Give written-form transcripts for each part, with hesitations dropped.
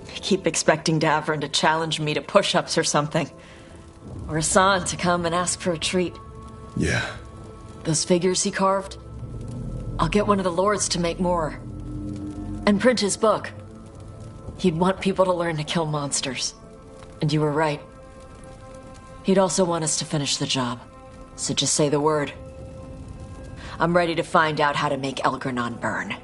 I keep expecting Davrin to challenge me to push-ups or something. Or Hassan to come and ask for a treat. Yeah. Those figures he carved? I'll get one of the lords to make more. And print his book. He'd want people to learn to kill monsters. And you were right. He'd also want us to finish the job. So just say the word. I'm ready to find out how to make Elgranon burn.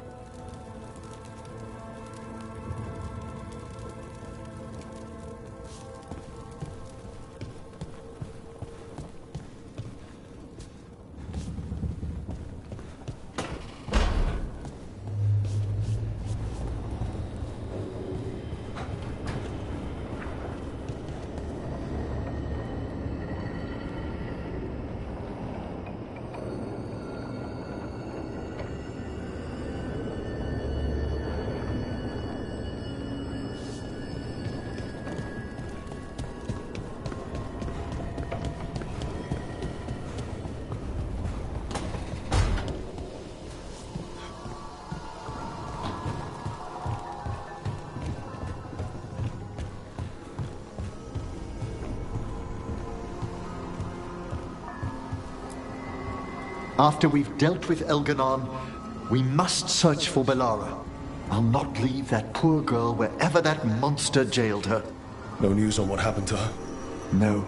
After we've dealt with Elganon, we must search for Bellara. I'll not leave that poor girl wherever that monster jailed her. No news on what happened to her? No.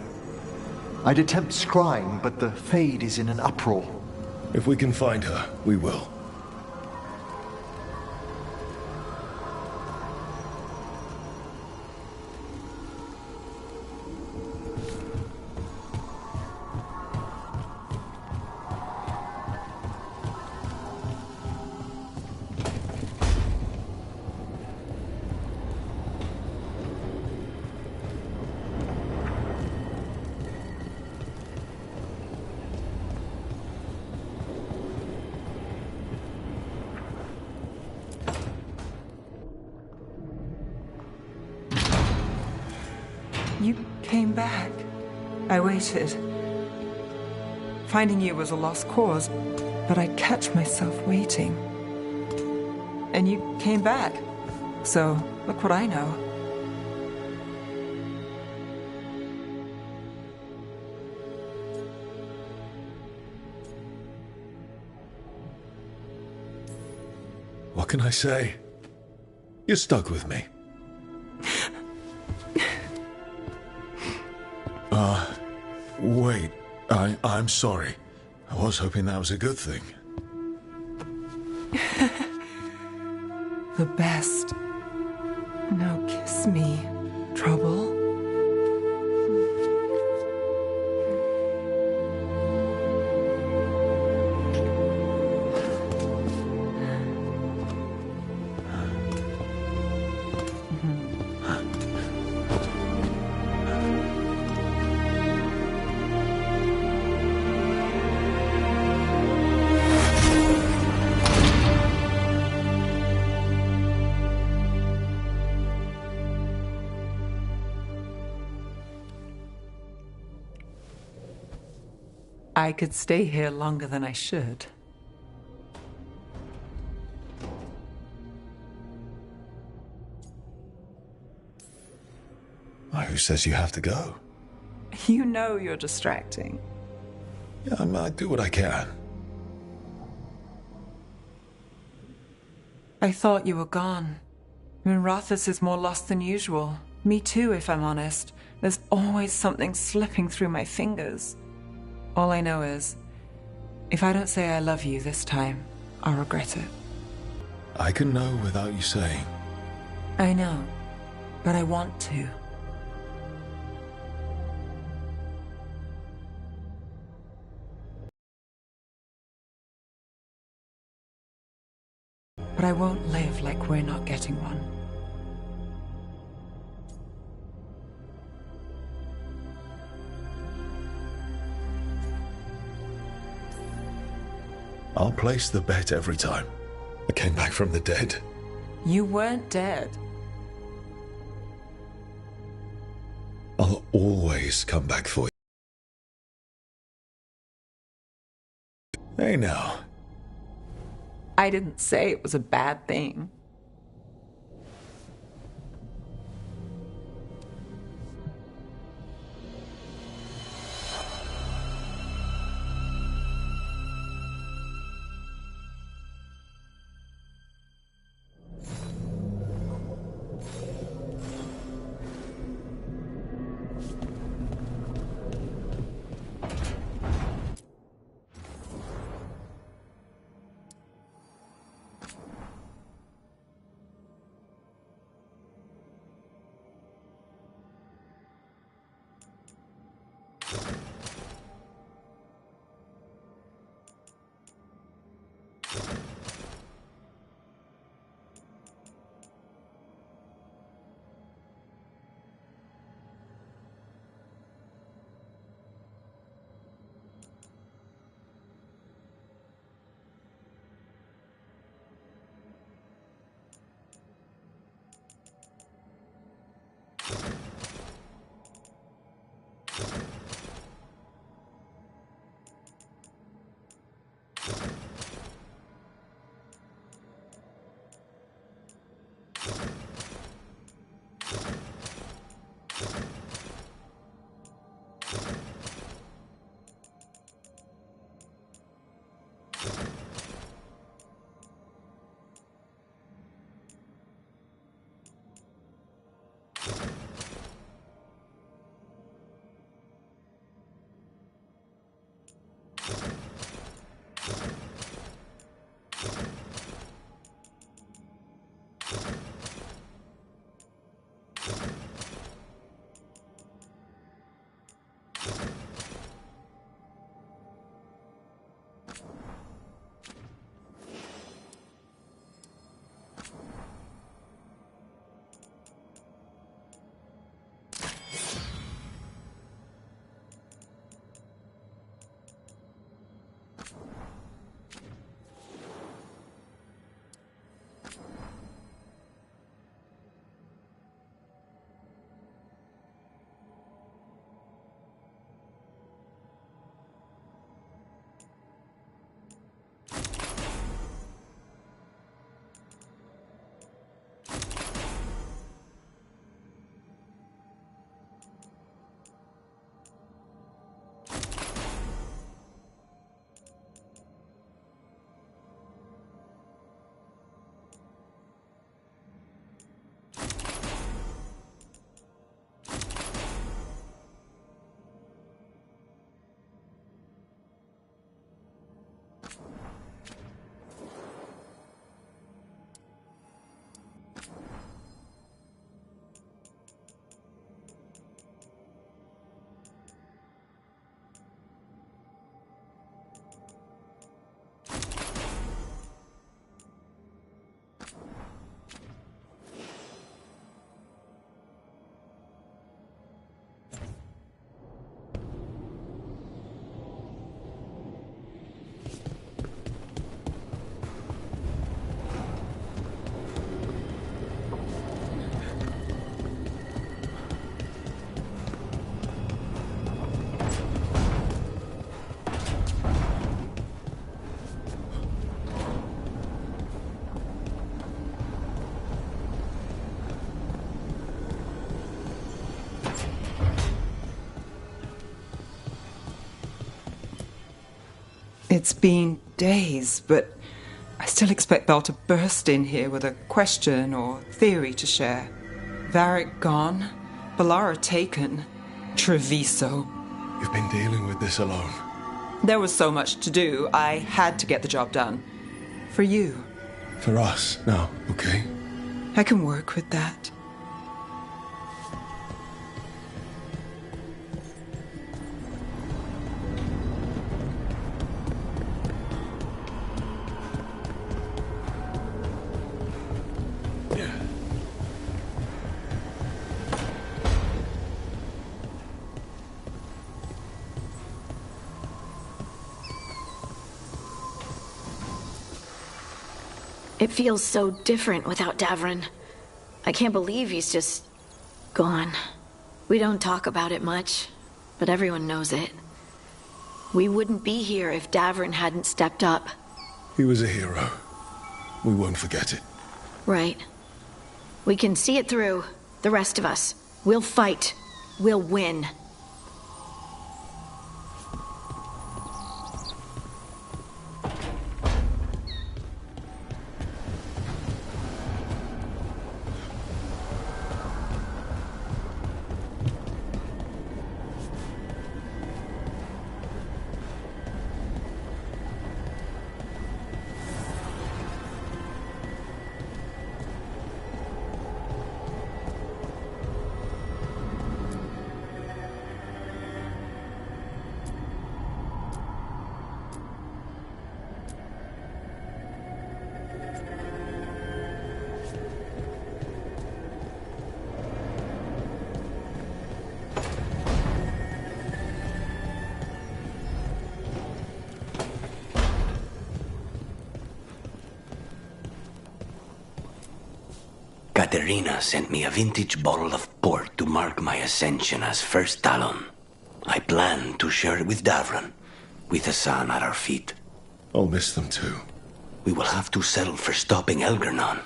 I'd attempt scrying, but the Fade is in an uproar. If we can find her, we will. You came back. I waited. Finding you was a lost cause, but I'd catch myself waiting. And you came back. So, look what I know. What can I say? You're stuck with me. Wait. I'm sorry. I was hoping that was a good thing. The best. Now kiss me, Trouble. I could stay here longer than I should. Who says you have to go? You know you're distracting. Yeah, I do what I can. I thought you were gone. Minrathous is more lost than usual. Me too, if I'm honest. There's always something slipping through my fingers. All I know is, if I don't say I love you this time, I'll regret it. I can know without you saying. I know, but I want to. But I won't live like we're not getting one. I'll place the bet every time. I came back from the dead. You weren't dead. I'll always come back for you. Hey now. I didn't say it was a bad thing. It's been days, but I still expect Belle to burst in here with a question or theory to share. Varric gone, Bellara taken, Treviso. You've been dealing with this alone. There was so much to do, I had to get the job done. For you. For us, now, okay? I can work with that. It feels so different without Davrin. I can't believe he's just gone. We don't talk about it much, but everyone knows it. We wouldn't be here if Davrin hadn't stepped up. He was a hero. We won't forget it. Right. We can see it through. The rest of us. We'll fight. We'll win. Katerina sent me a vintage bottle of port to mark my ascension as First Talon. I plan to share it with Davrin, with Hassan at our feet. I'll miss them too. We will have to settle for stopping Elgar'nan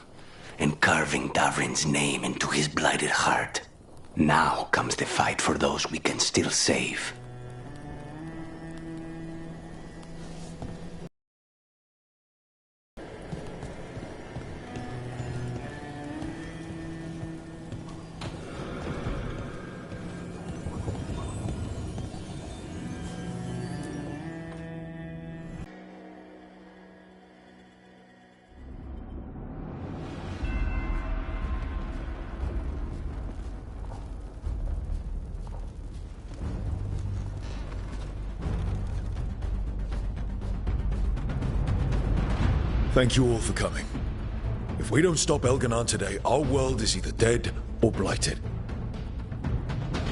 and carving Davrin's name into his blighted heart. Now comes the fight for those we can still save. Thank you all for coming. If we don't stop Elgar'nan today, our world is either dead or blighted.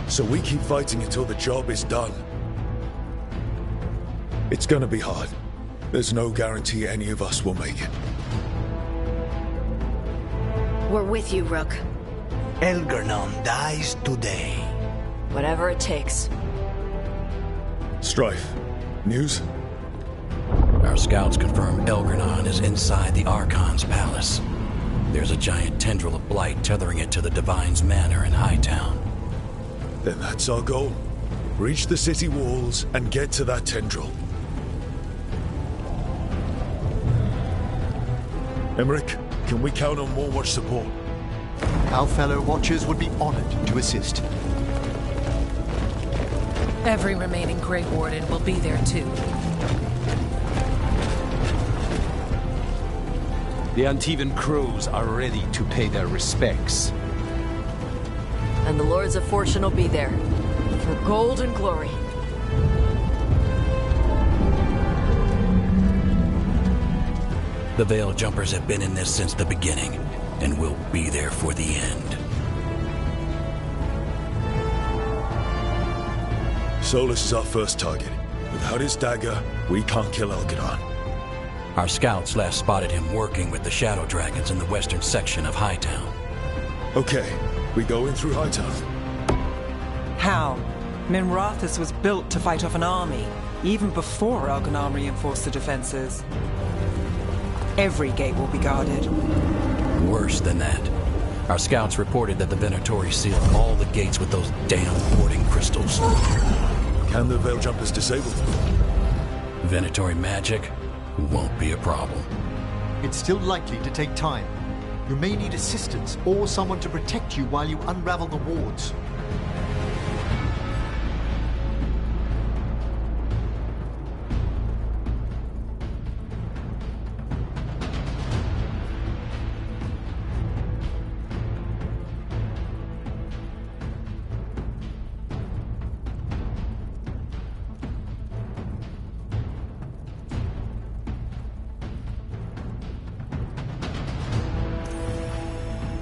So we keep fighting until the job is done. It's gonna be hard. There's no guarantee any of us will make it. We're with you, Rook. Elgar'nan dies today. Whatever it takes. Strife, news? Our scouts confirm Elgar'nan is inside the Archon's palace. There's a giant tendril of blight tethering it to the Divine's manor in Hightown. Then that's our goal. Reach the city walls and get to that tendril. Emmerich, can we count on more watch support? Our fellow Watchers would be honored to assist. Every remaining Grey Warden will be there too. The Antivan Crows are ready to pay their respects. And the Lords of Fortune will be there. For gold and glory. The Veil Jumpers have been in this since the beginning, and will be there for the end. Solas is our first target. Without his dagger, we can't kill Elgar'nan. Our scouts last spotted him working with the Shadow Dragons in the western section of Hightown. Okay, we go in through Hightown. How? Minrathous was built to fight off an army, even before Elgar'nan reinforced the defenses. Every gate will be guarded. Worse than that. Our scouts reported that the Venatori sealed all the gates with those damn warding crystals. Can the Veil Jumpers disable them? Venatori magic won't be a problem. It's still likely to take time. You may need assistance or someone to protect you while you unravel the wards.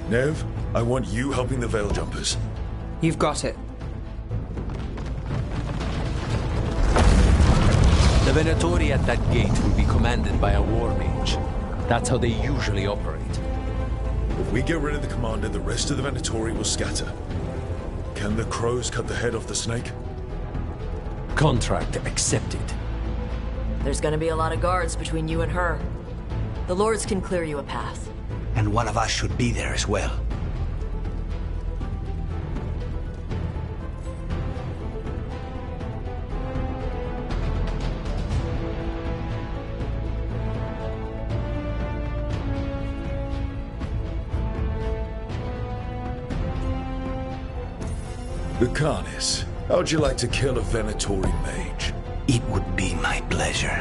Nev, I want you helping the Veil Jumpers. You've got it. The Venatori at that gate will be commanded by a war mage. That's how they usually operate. If we get rid of the commander, the rest of the Venatori will scatter. Can the crows cut the head off the snake? Contract accepted. There's gonna be a lot of guards between you and her. The Lords can clear you a path. And one of us should be there as well. Lucanus, how'd you like to kill a Venatori mage? It would be my pleasure.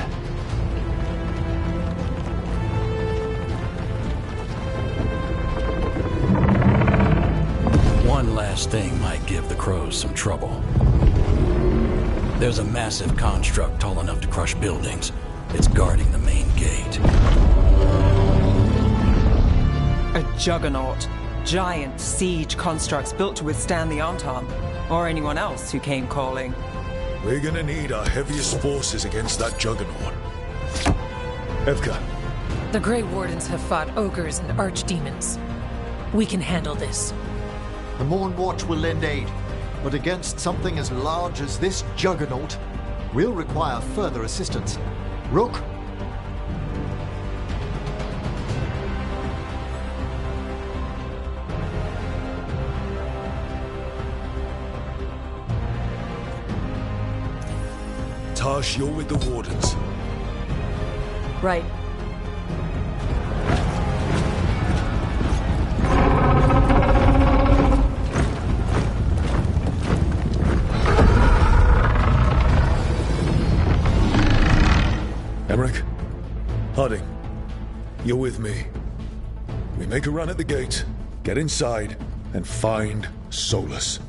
One last thing might give the crows some trouble. There's a massive construct tall enough to crush buildings. It's guarding the main gate. A juggernaut. Giant siege constructs built to withstand the Anton, or anyone else who came calling. We're gonna need our heaviest forces against that juggernaut. Evka. The Grey Wardens have fought ogres and archdemons. We can handle this. The Morn Watch will lend aid, but against something as large as this juggernaut, we'll require further assistance. Rook? Tash, you're with the Wardens. Right. Emmerich? Harding, you're with me. We make a run at the gate, get inside, and find Solus.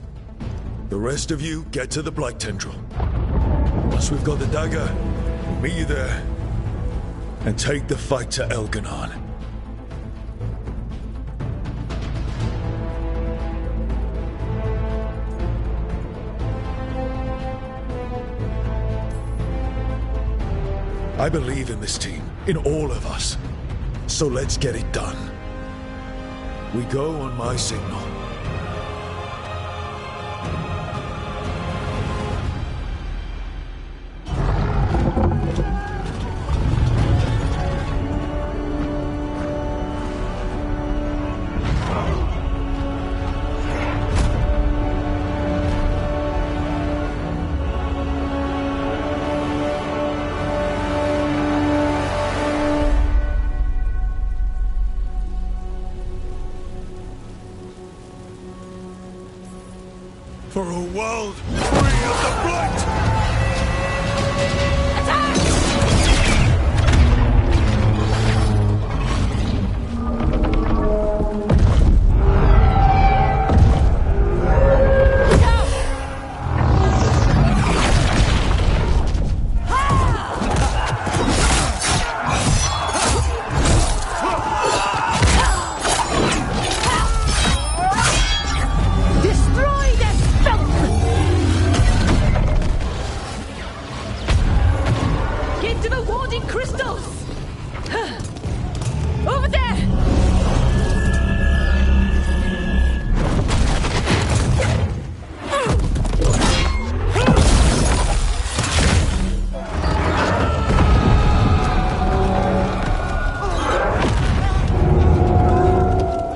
The rest of you get to the Blight Tendril. Once we've got the dagger, we'll meet you there and take the fight to Elganon. I believe in this team, in all of us. So let's get it done. We go on my signal. For a world free of the Blight!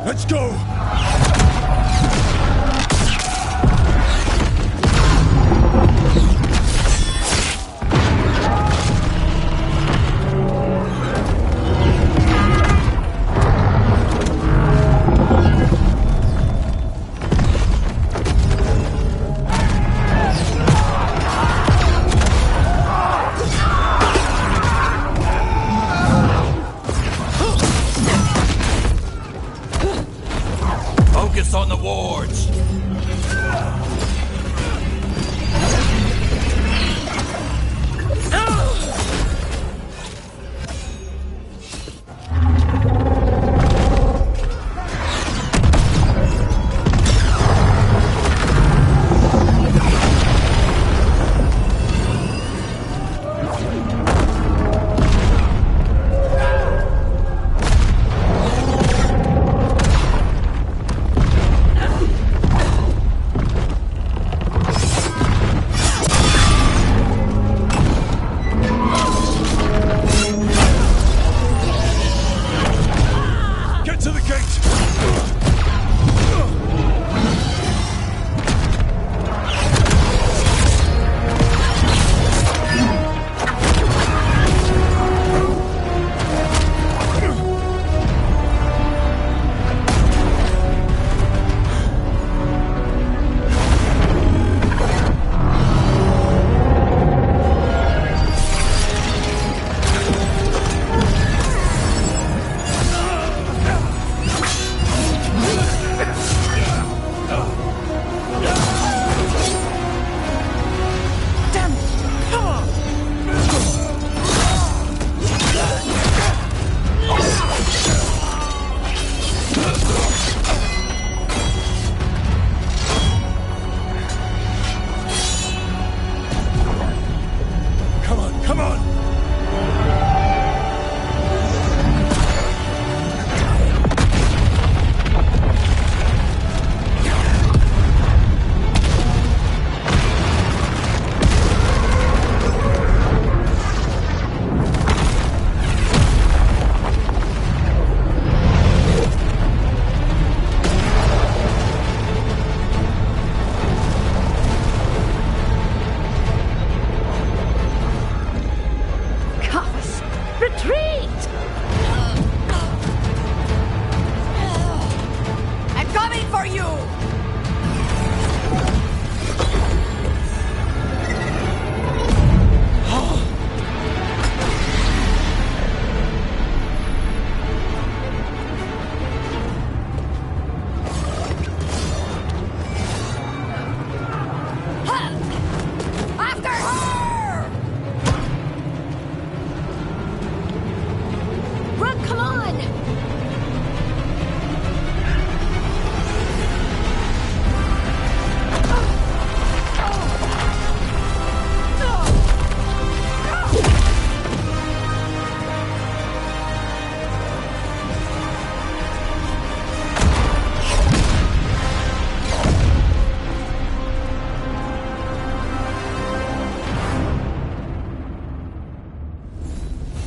Let's go!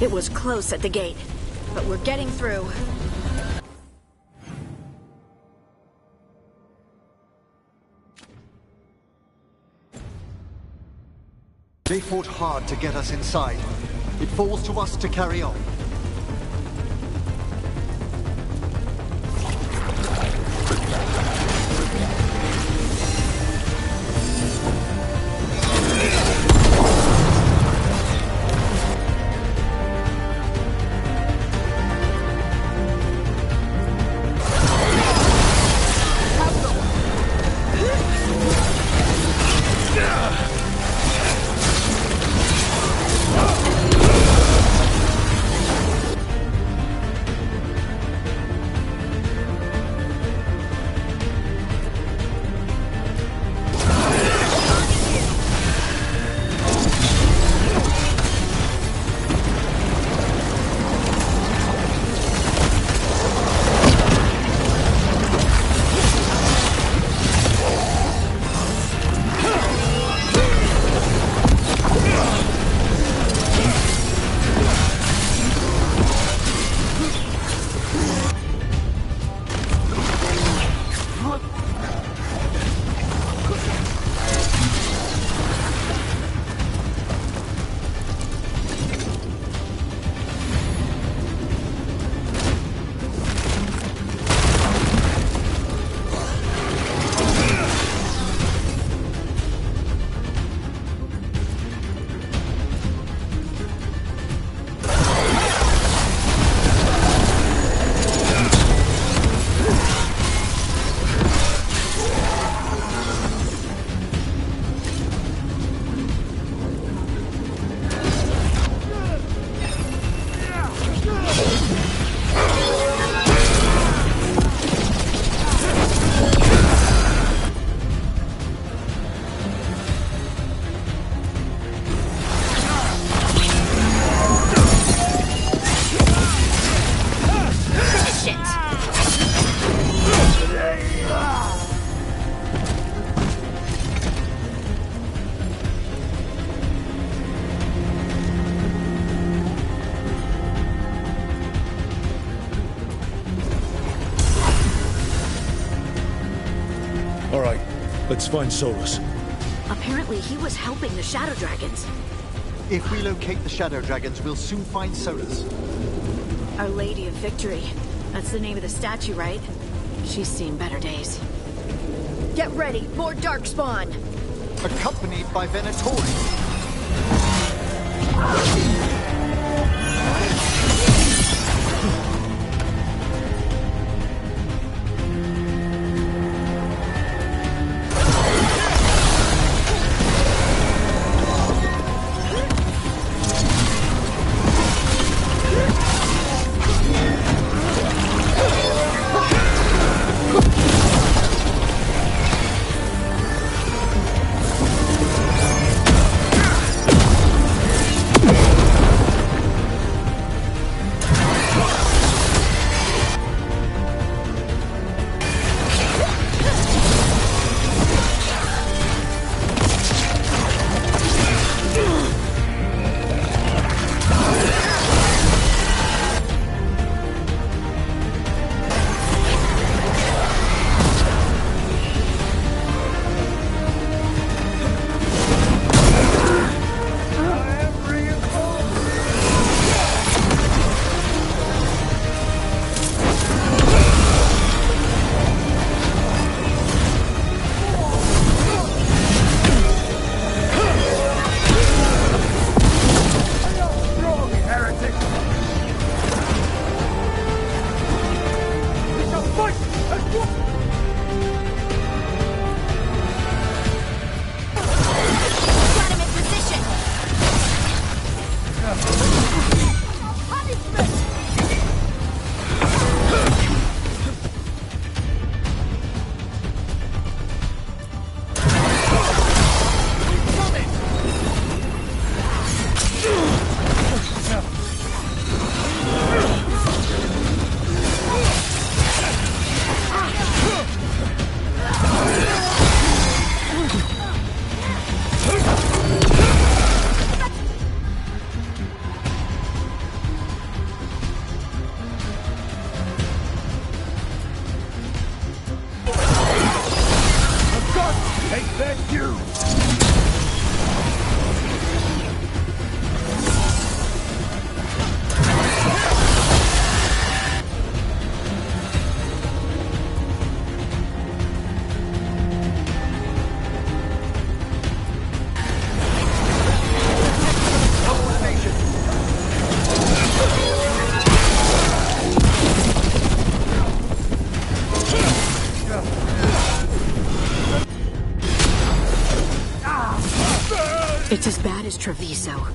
It was close at the gate, but we're getting through. They fought hard to get us inside. It falls to us to carry on. Let's find Solus. Apparently he was helping the Shadow Dragons. If we locate the Shadow Dragons, we'll soon find Solus. Our Lady of Victory. That's the name of the statue, right? She's seen better days. Get ready, more Darkspawn! Accompanied by Venatori. bad as Treviso.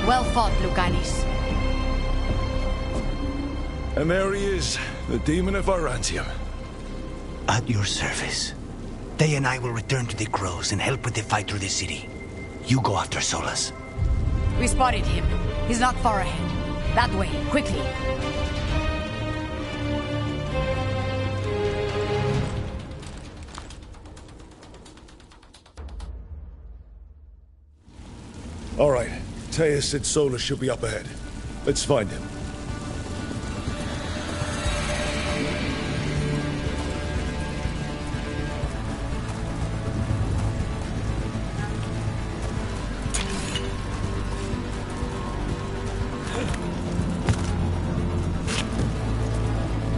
Well fought, Lucanis. And there he is, the demon of Arantium. At your service. They and I will return to the Crows and help with the fight through the city. You go after Solas. We spotted him. He's not far ahead. That way, quickly. All right. Teus said Solas should be up ahead. Let's find him.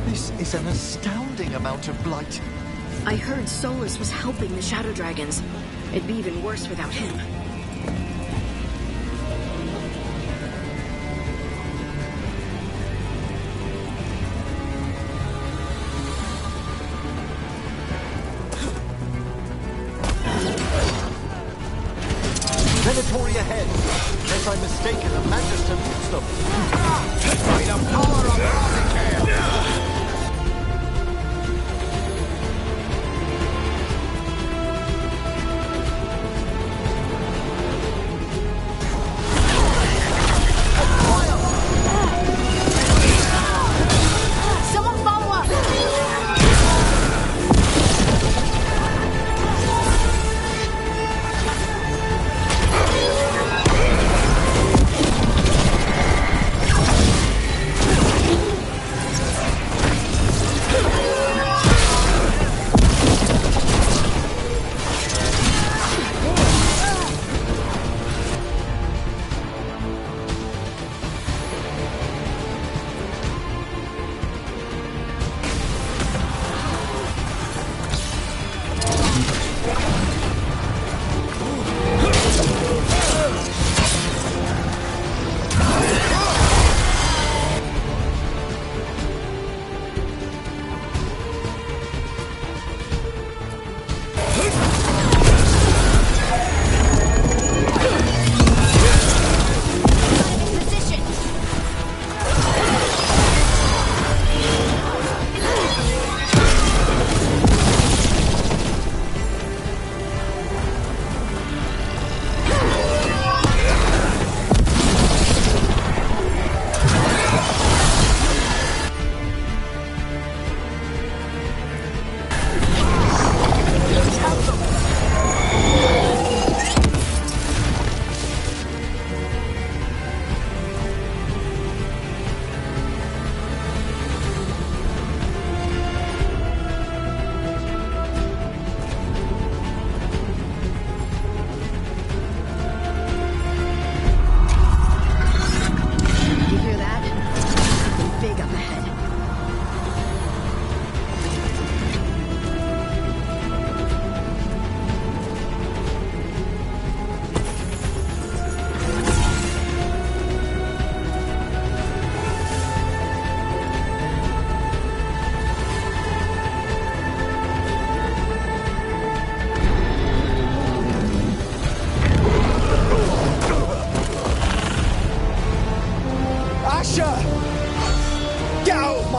This is an astounding amount of blight. I heard Solas was helping the Shadow Dragons. It'd be even worse without him. Venatori ahead! Unless I'm mistaken, the Magister leads them. By the power of Rothicael! Someone follow up!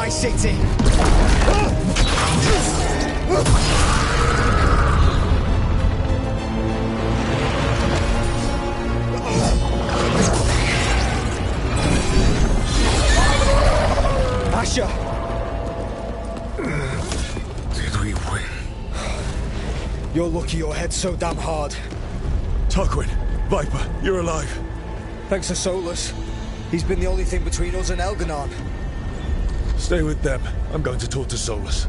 my city! Asher! Did we win? You're lucky your head's so damn hard. Tarquin, Viper, you're alive. Thanks to Solus. He's been the only thing between us and Elganon. Stay with them. I'm going to talk to Solus.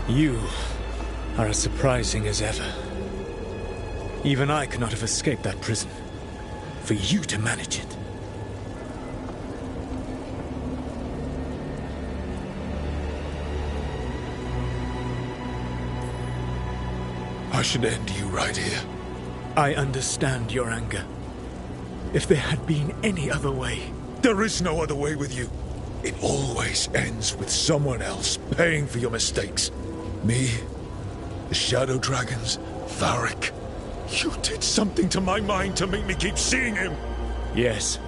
You are as surprising as ever. Even I could not have escaped that prison. For you to manage it. I should end you right here. I understand your anger. If there had been any other way... There is no other way with you. It always ends with someone else paying for your mistakes. Me, the Shadow Dragons, Varric. You did something to my mind to make me keep seeing him. Yes.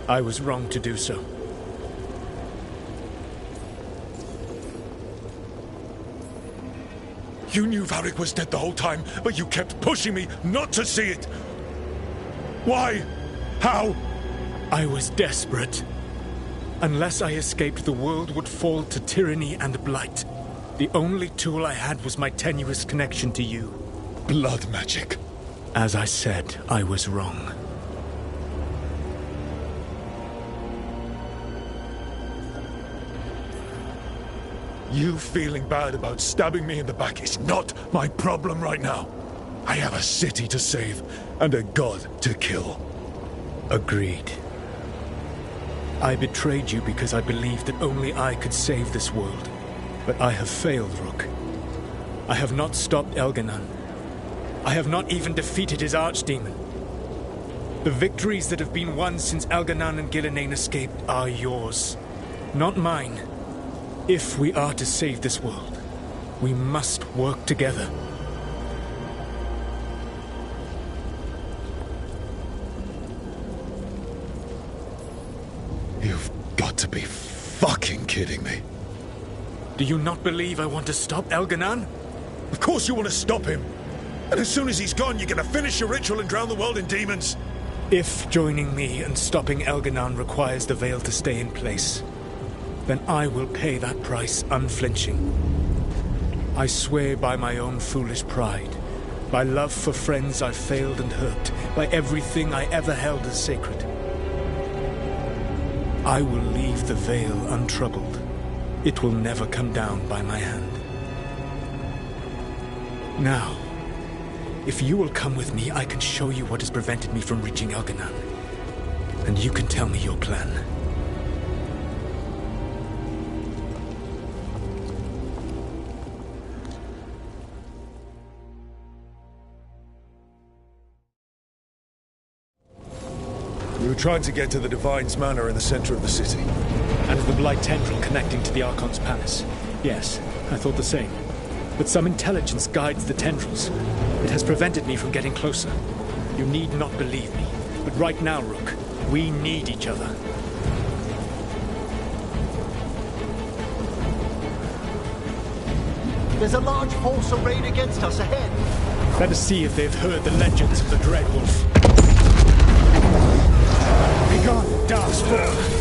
I was wrong to do so. You knew Varric was dead the whole time, but you kept pushing me not to see it. Why? How? I was desperate. Unless I escaped, the world would fall to tyranny and blight. The only tool I had was my tenuous connection to you. Blood magic. As I said, I was wrong. You feeling bad about stabbing me in the back is not my problem right now. I have a city to save and a god to kill. Agreed. I betrayed you because I believed that only I could save this world. But I have failed, Rook. I have not stopped Elganon. I have not even defeated his archdemon. The victories that have been won since Elganon and Gillenane escaped are yours, not mine. If we are to save this world, we must work together. You've got to be fucking kidding me. Do you not believe I want to stop Elganon? Of course you want to stop him. And as soon as he's gone, you're gonna finish your ritual and drown the world in demons. If joining me and stopping Elganon requires the veil to stay in place, then I will pay that price unflinching. I swear by my own foolish pride, by love for friends I've failed and hurt, by everything I ever held as sacred. I will leave the veil untroubled. It will never come down by my hand. Now, if you will come with me, I can show you what has prevented me from reaching Elganon. And you can tell me your plan. We were trying to get to the Divine's Manor in the center of the city. And the Blight Tendril connecting to the Archon's Palace. Yes, I thought the same. But some intelligence guides the tendrils. It has prevented me from getting closer. You need not believe me. But right now, Rook, we need each other. There's a large force arrayed against us ahead. Let us see if they've heard the legends of the Dreadwolf. Begone, Darkspawn!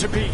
to be.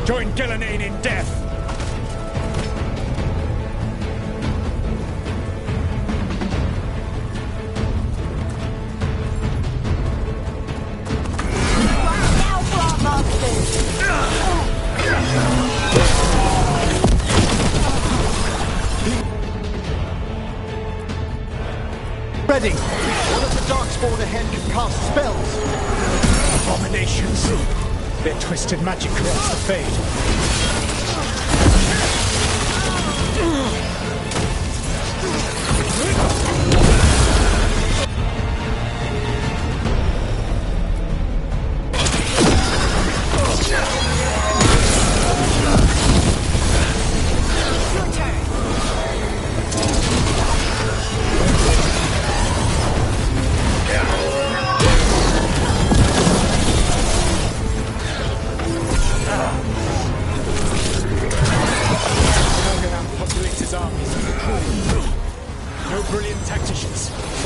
Join Gillenane in death! Ready! One of the Darkspawn ahead can cast spells! Abominations! Their twisted magic corrupts the Fade.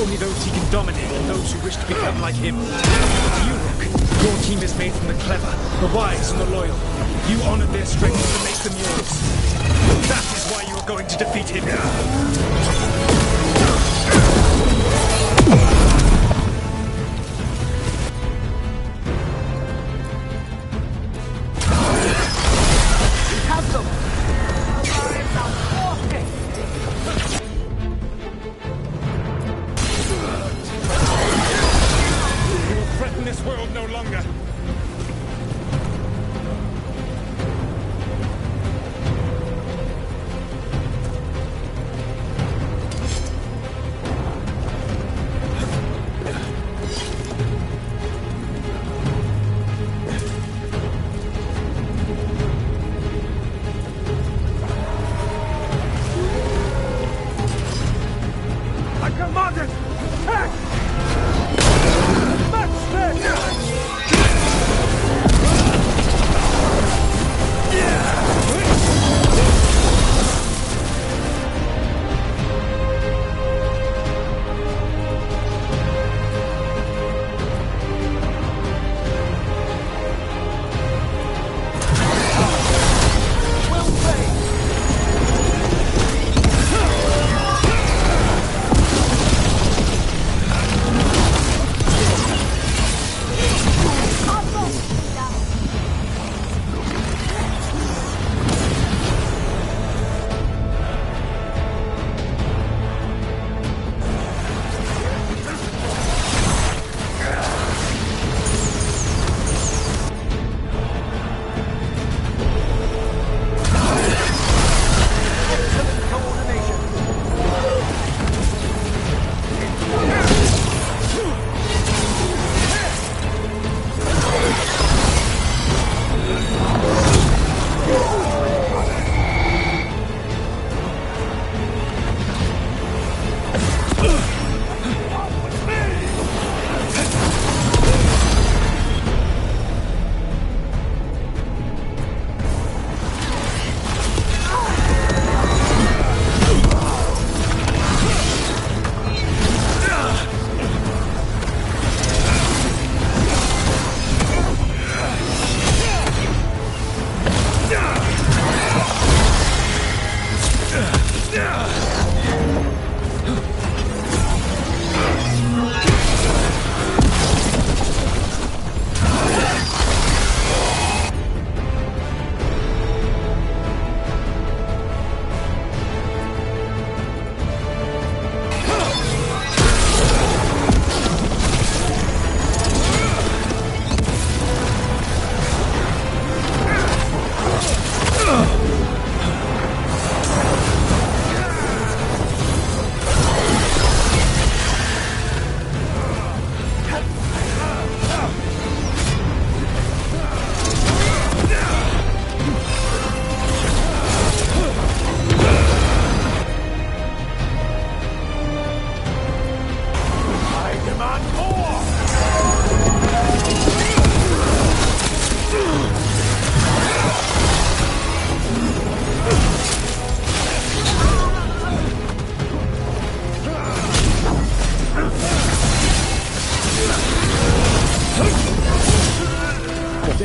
Only those he can dominate and those who wish to become like him. But you, Rook, your team is made from the clever, the wise, and the loyal. You honored their strength to make them yours. That is why you are going to defeat him. This world no longer. I command it! Act! Match this!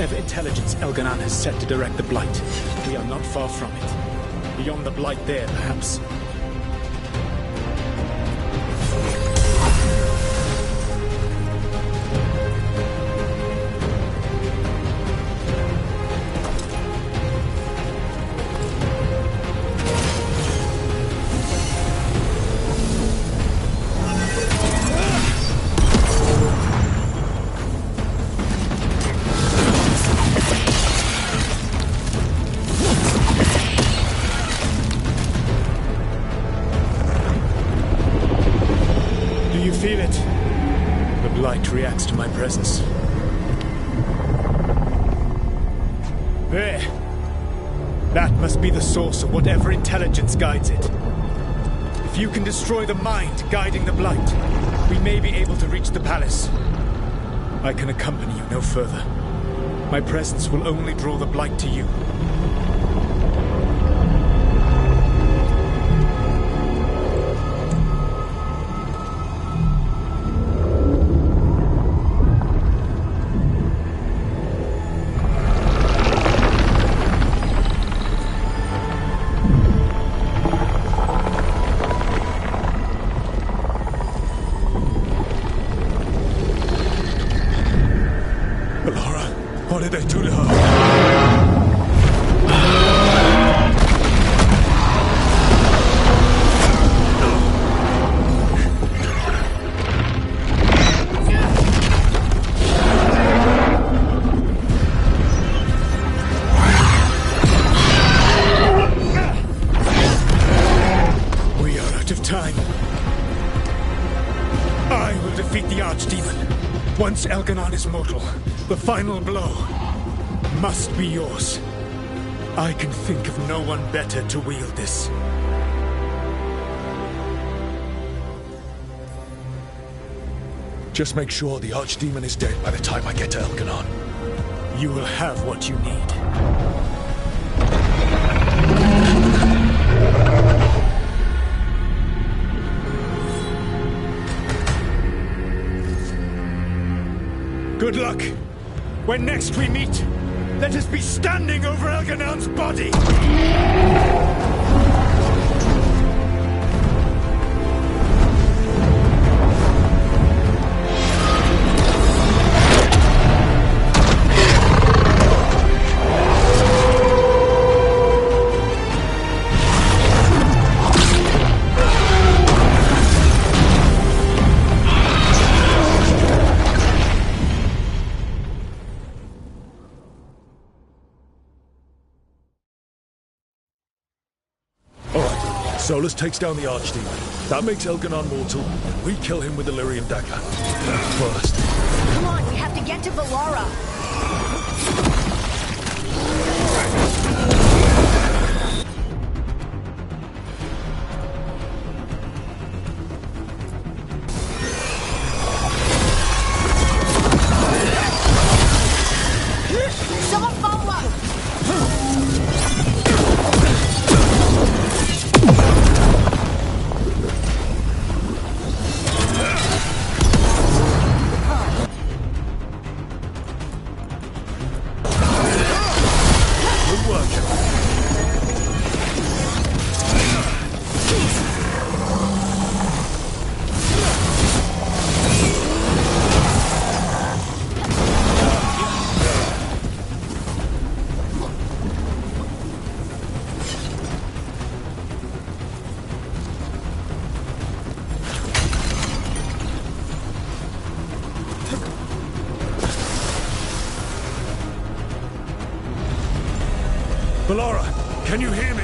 whatever intelligence Elganon has set to direct the Blight. We are not far from it. Beyond the Blight there, perhaps. Reacts to my presence. There. That must be the source of whatever intelligence guides it. If you can destroy the mind guiding the Blight, we may be able to reach the palace. I can accompany you no further. My presence will only draw the Blight to you. What did they do to her? We are out of time. I will defeat the Archdemon. Once Elganon is mortal, the final blow must be yours. I can think of no one better to wield this. Just make sure the Archdemon is dead by the time I get to Elganon. You will have what you need. Good luck. When next we meet, let us be standing over Elganon's body! Solas takes down the Archdemon. That makes Elganon mortal, and we kill him with the Lyrian dagger. First. Come on, we have to get to Valara. Someone follow up! Valara, can you hear me?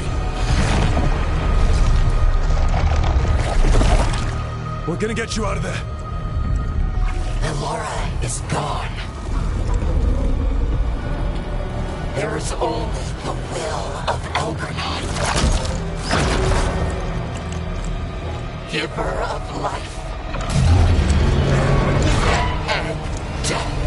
We're gonna get you out of there. Valara is gone. There is only the will of Elganon. Giver of life and death.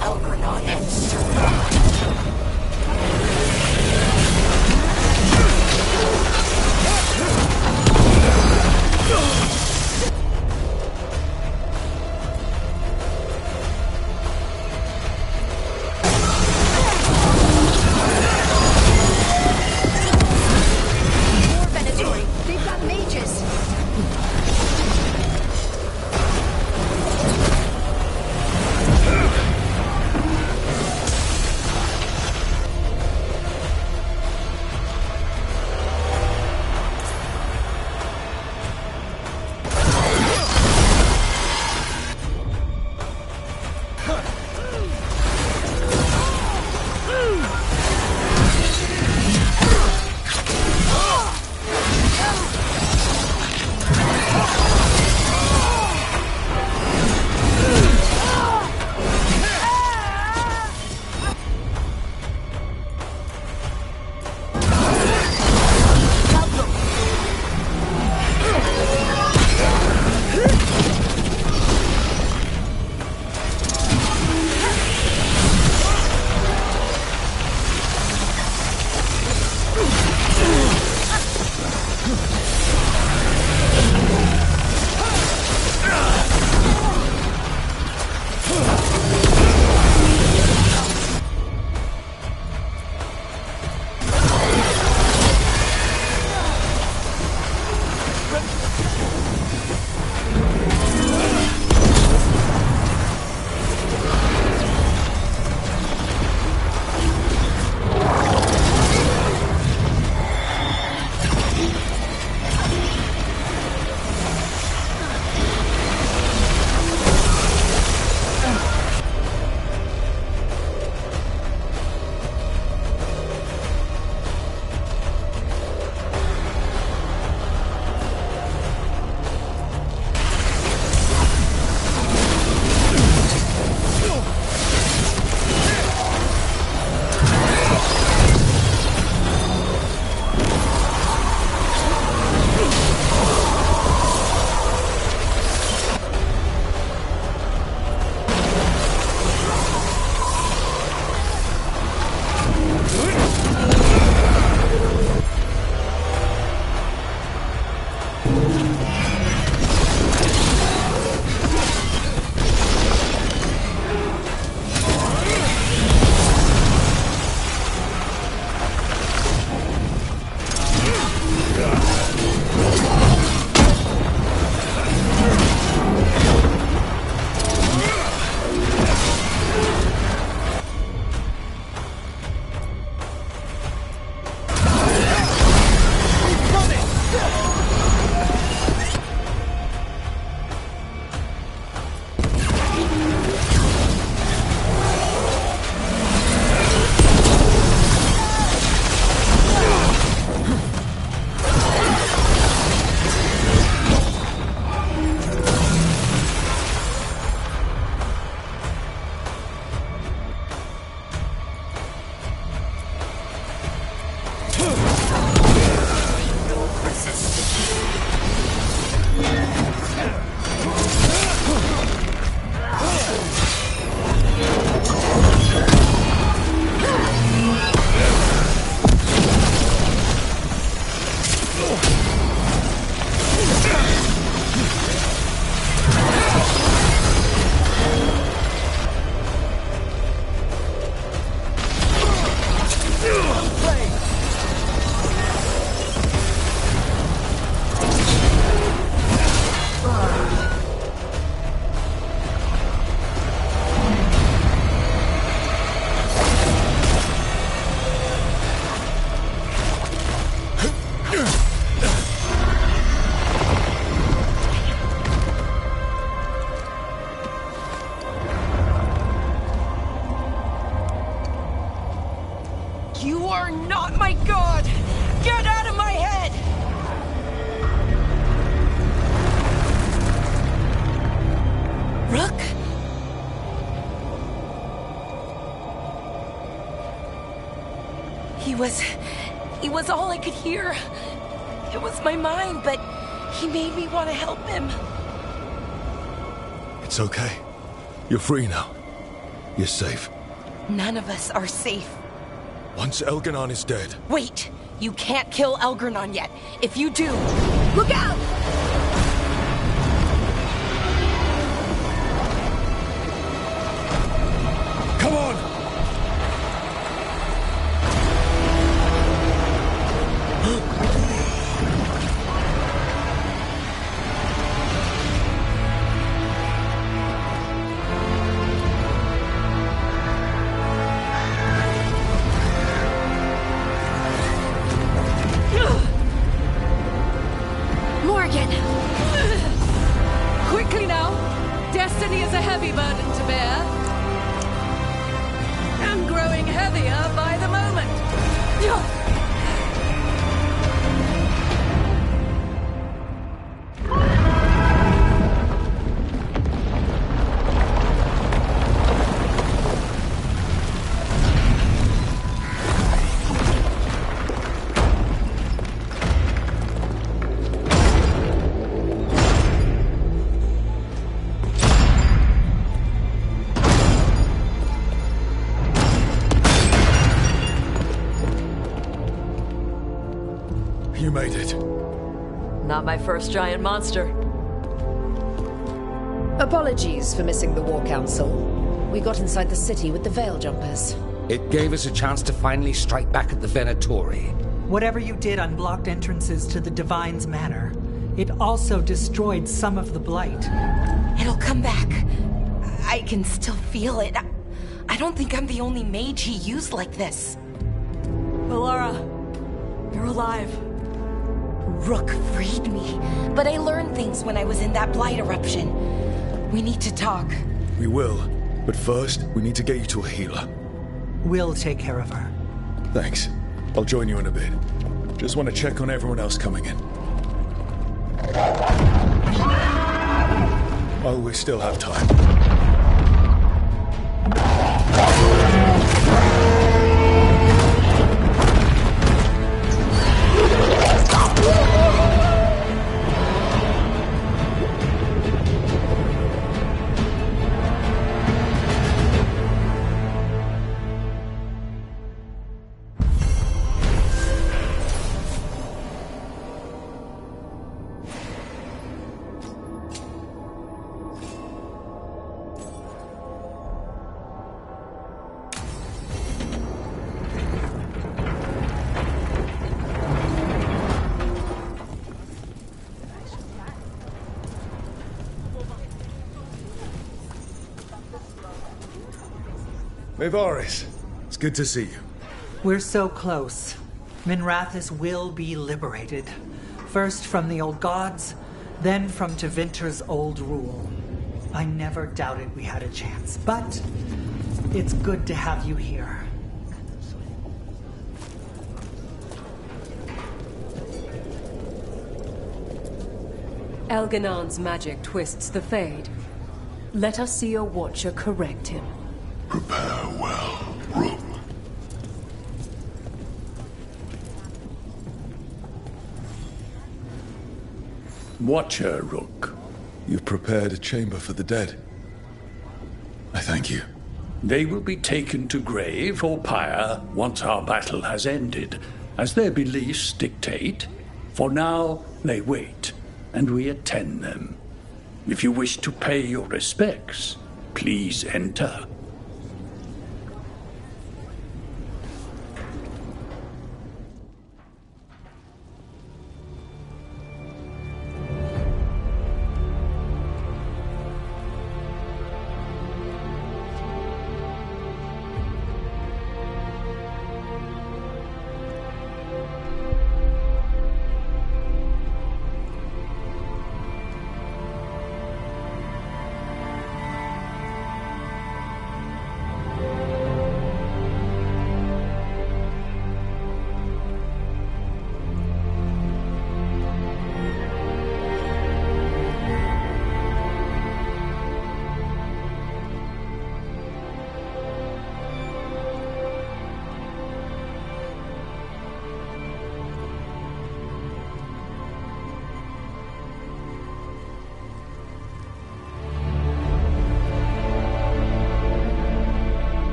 Elganon and survive. You are not my god! Get out of my head! Rook? He was all I could hear. It was my mind, but he made me want to help him. It's okay. You're free now. You're safe. None of us are safe. Once Elganon is dead... Wait! You can't kill Elgranon yet. If you do... Look out! Come on! Morgan! Quickly now! Destiny is a heavy burden to bear. And growing heavier by the moment. You made it. Not my first giant monster. Apologies for missing the War Council. We got inside the city with the Veil Jumpers. It gave us a chance to finally strike back at the Venatori. Whatever you did unblocked entrances to the Divine's Manor. It also destroyed some of the Blight. It'll come back. I can still feel it. I don't think I'm the only mage he used like this. Belara, you're alive. Rook freed me, but I learned things when I was in that Blight eruption. We need to talk. We will, but first, we need to get you to a healer. We'll take care of her. Thanks. I'll join you in a bit. Just want to check on everyone else coming in. While we still have time. Mevaris, it's good to see you. We're so close. Minrathous will be liberated. First from the old gods, then from Tevinter's old rule. I never doubted we had a chance, but it's good to have you here. Elganon's magic twists the Fade. Let us see your Watcher correct him. Prepare well, Rook. Watcher, Rook. You've prepared a chamber for the dead. I thank you. They will be taken to grave or pyre once our battle has ended, as their beliefs dictate. For now, they wait, and we attend them. If you wish to pay your respects, please enter.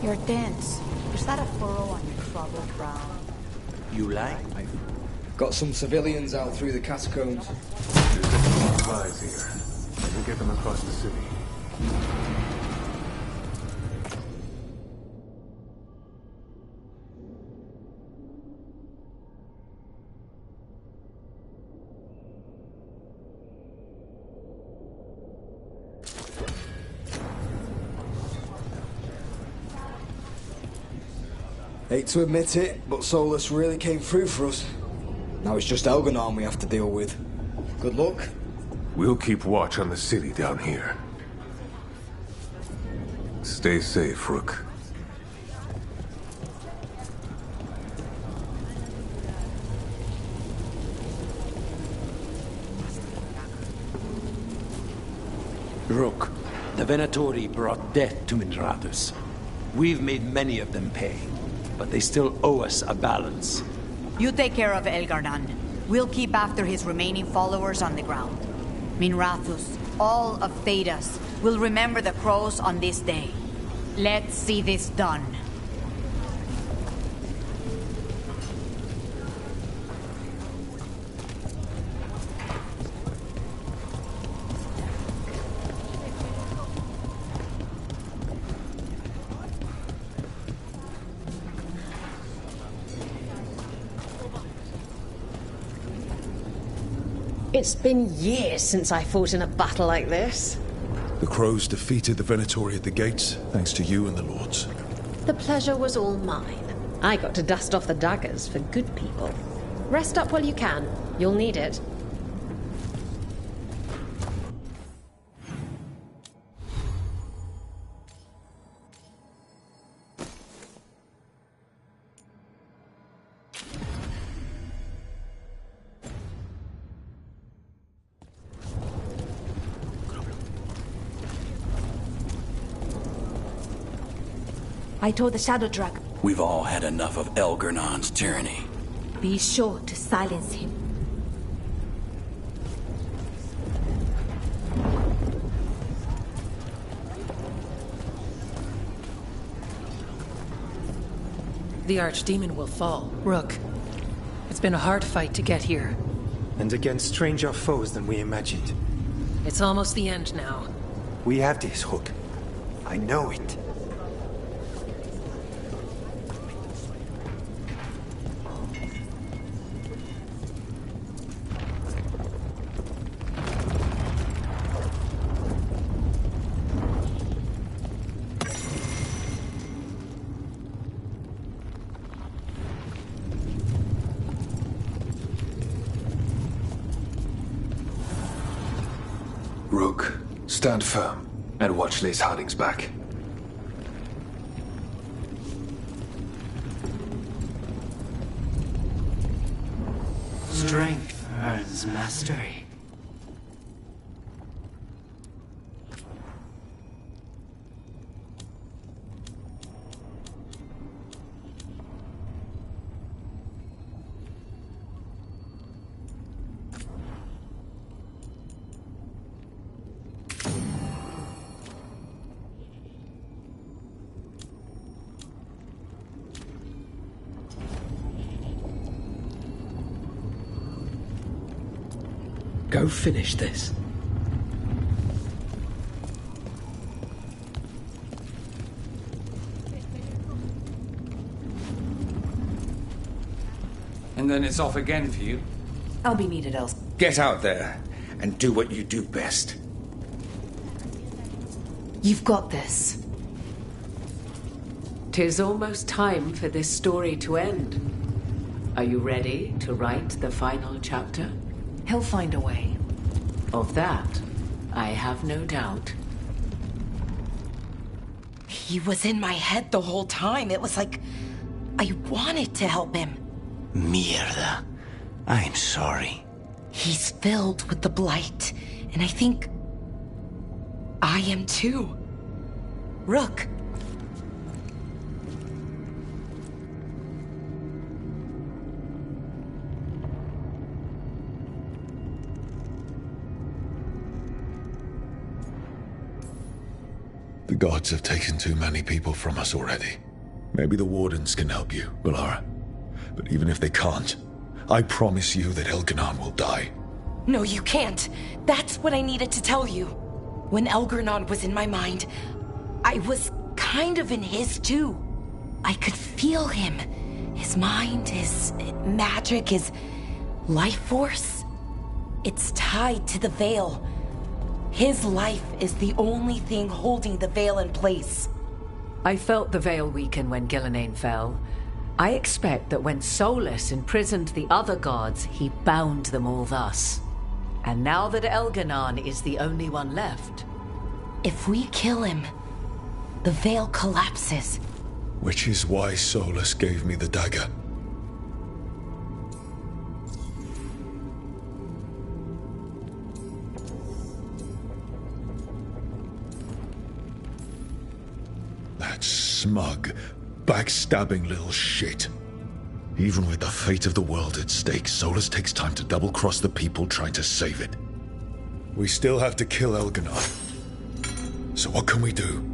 You're tense. Is that a furrow on your troubled brow? You like? Got some civilians out through the catacombs. There's different supplies here. We'll get them across the city. Hate to admit it, but Solus really came through for us. Now it's just Elganon we have to deal with. Good luck. We'll keep watch on the city down here. Stay safe, Rook. Rook, the Venatori brought death to Minrathous. We've made many of them pay, but they still owe us a balance. You take care of Elgar'nan. We'll keep after his remaining followers on the ground. Minrathous, all of Thedas, will remember the crows on this day. Let's see this done. It's been years since I fought in a battle like this. The Crows defeated the Venatori at the gates, thanks to you and the Lords. The pleasure was all mine. I got to dust off the daggers for good people. Rest up while you can. You'll need it. I told the Shadow Dragon. We've all had enough of Elgar'nan's tyranny. Be sure to silence him. The Archdemon will fall. Rook, it's been a hard fight to get here. And against stranger foes than we imagined. It's almost the end now. We have this, Rook. I know it. Rook, stand firm and watch Lace Harding's back. Strength earns mastery. Go finish this. And then it's off again for you. I'll be needed elsewhere. Get out there and do what you do best. You've got this. 'Tis almost time for this story to end. Are you ready to write the final chapter? He'll find a way. Of that, I have no doubt. He was in my head the whole time. It was like I wanted to help him. Mierda. I'm sorry. He's filled with the blight, and I think I am too. Rook. The gods have taken too many people from us already. Maybe the Wardens can help you, Bellara. But even if they can't, I promise you that Elganon will die. No, you can't. That's what I needed to tell you. When Elgarnon was in my mind, I was kind of in his too. I could feel him. His mind, his magic, his life force. It's tied to the Veil. His life is the only thing holding the Veil in place. I felt the Veil weaken when Gillenane fell. I expect that when Solus imprisoned the other gods, he bound them all thus. And now that Elganon is the only one left... If we kill him, the Veil collapses. Which is why Solus gave me the dagger. That smug, backstabbing little shit. Even with the fate of the world at stake, Solus takes time to double-cross the people trying to save it. We still have to kill Elganon. So what can we do?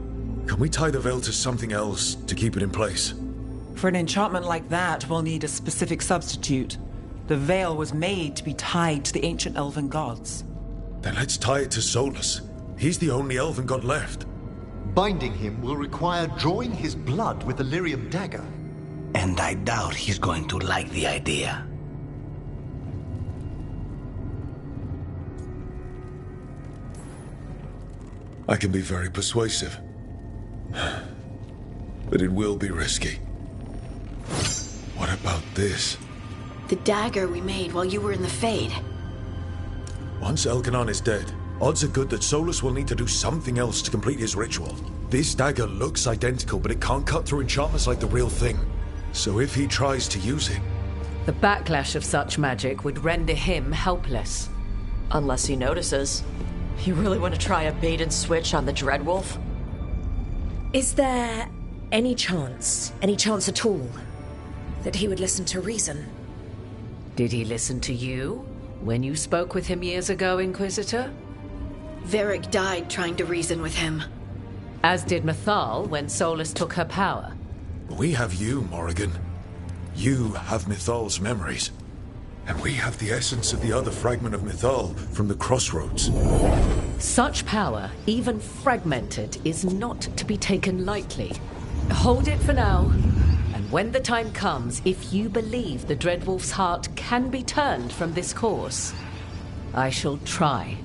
Can we tie the Veil to something else to keep it in place? For an enchantment like that, we'll need a specific substitute. The Veil was made to be tied to the ancient elven gods. Then let's tie it to Solus. He's the only elven god left. Binding him will require drawing his blood with the Lyrium dagger. And I doubt he's going to like the idea. I can be very persuasive. But it will be risky. What about this? The dagger we made while you were in the Fade. Once Elganon is dead, odds are good that Solus will need to do something else to complete his ritual. This dagger looks identical, but it can't cut through enchantments like the real thing. So if he tries to use it... The backlash of such magic would render him helpless. Unless he notices. You really want to try a bait and switch on the Dreadwolf? Is there any chance at all, that he would listen to reason? Did he listen to you when you spoke with him years ago, Inquisitor? Varric died trying to reason with him. As did Mythal when Solus took her power. We have you, Morrigan. You have Mythal's memories. And we have the essence of the other fragment of Mythal from the Crossroads. Such power, even fragmented, is not to be taken lightly. Hold it for now, and when the time comes, if you believe the Dreadwolf's heart can be turned from this course, I shall try.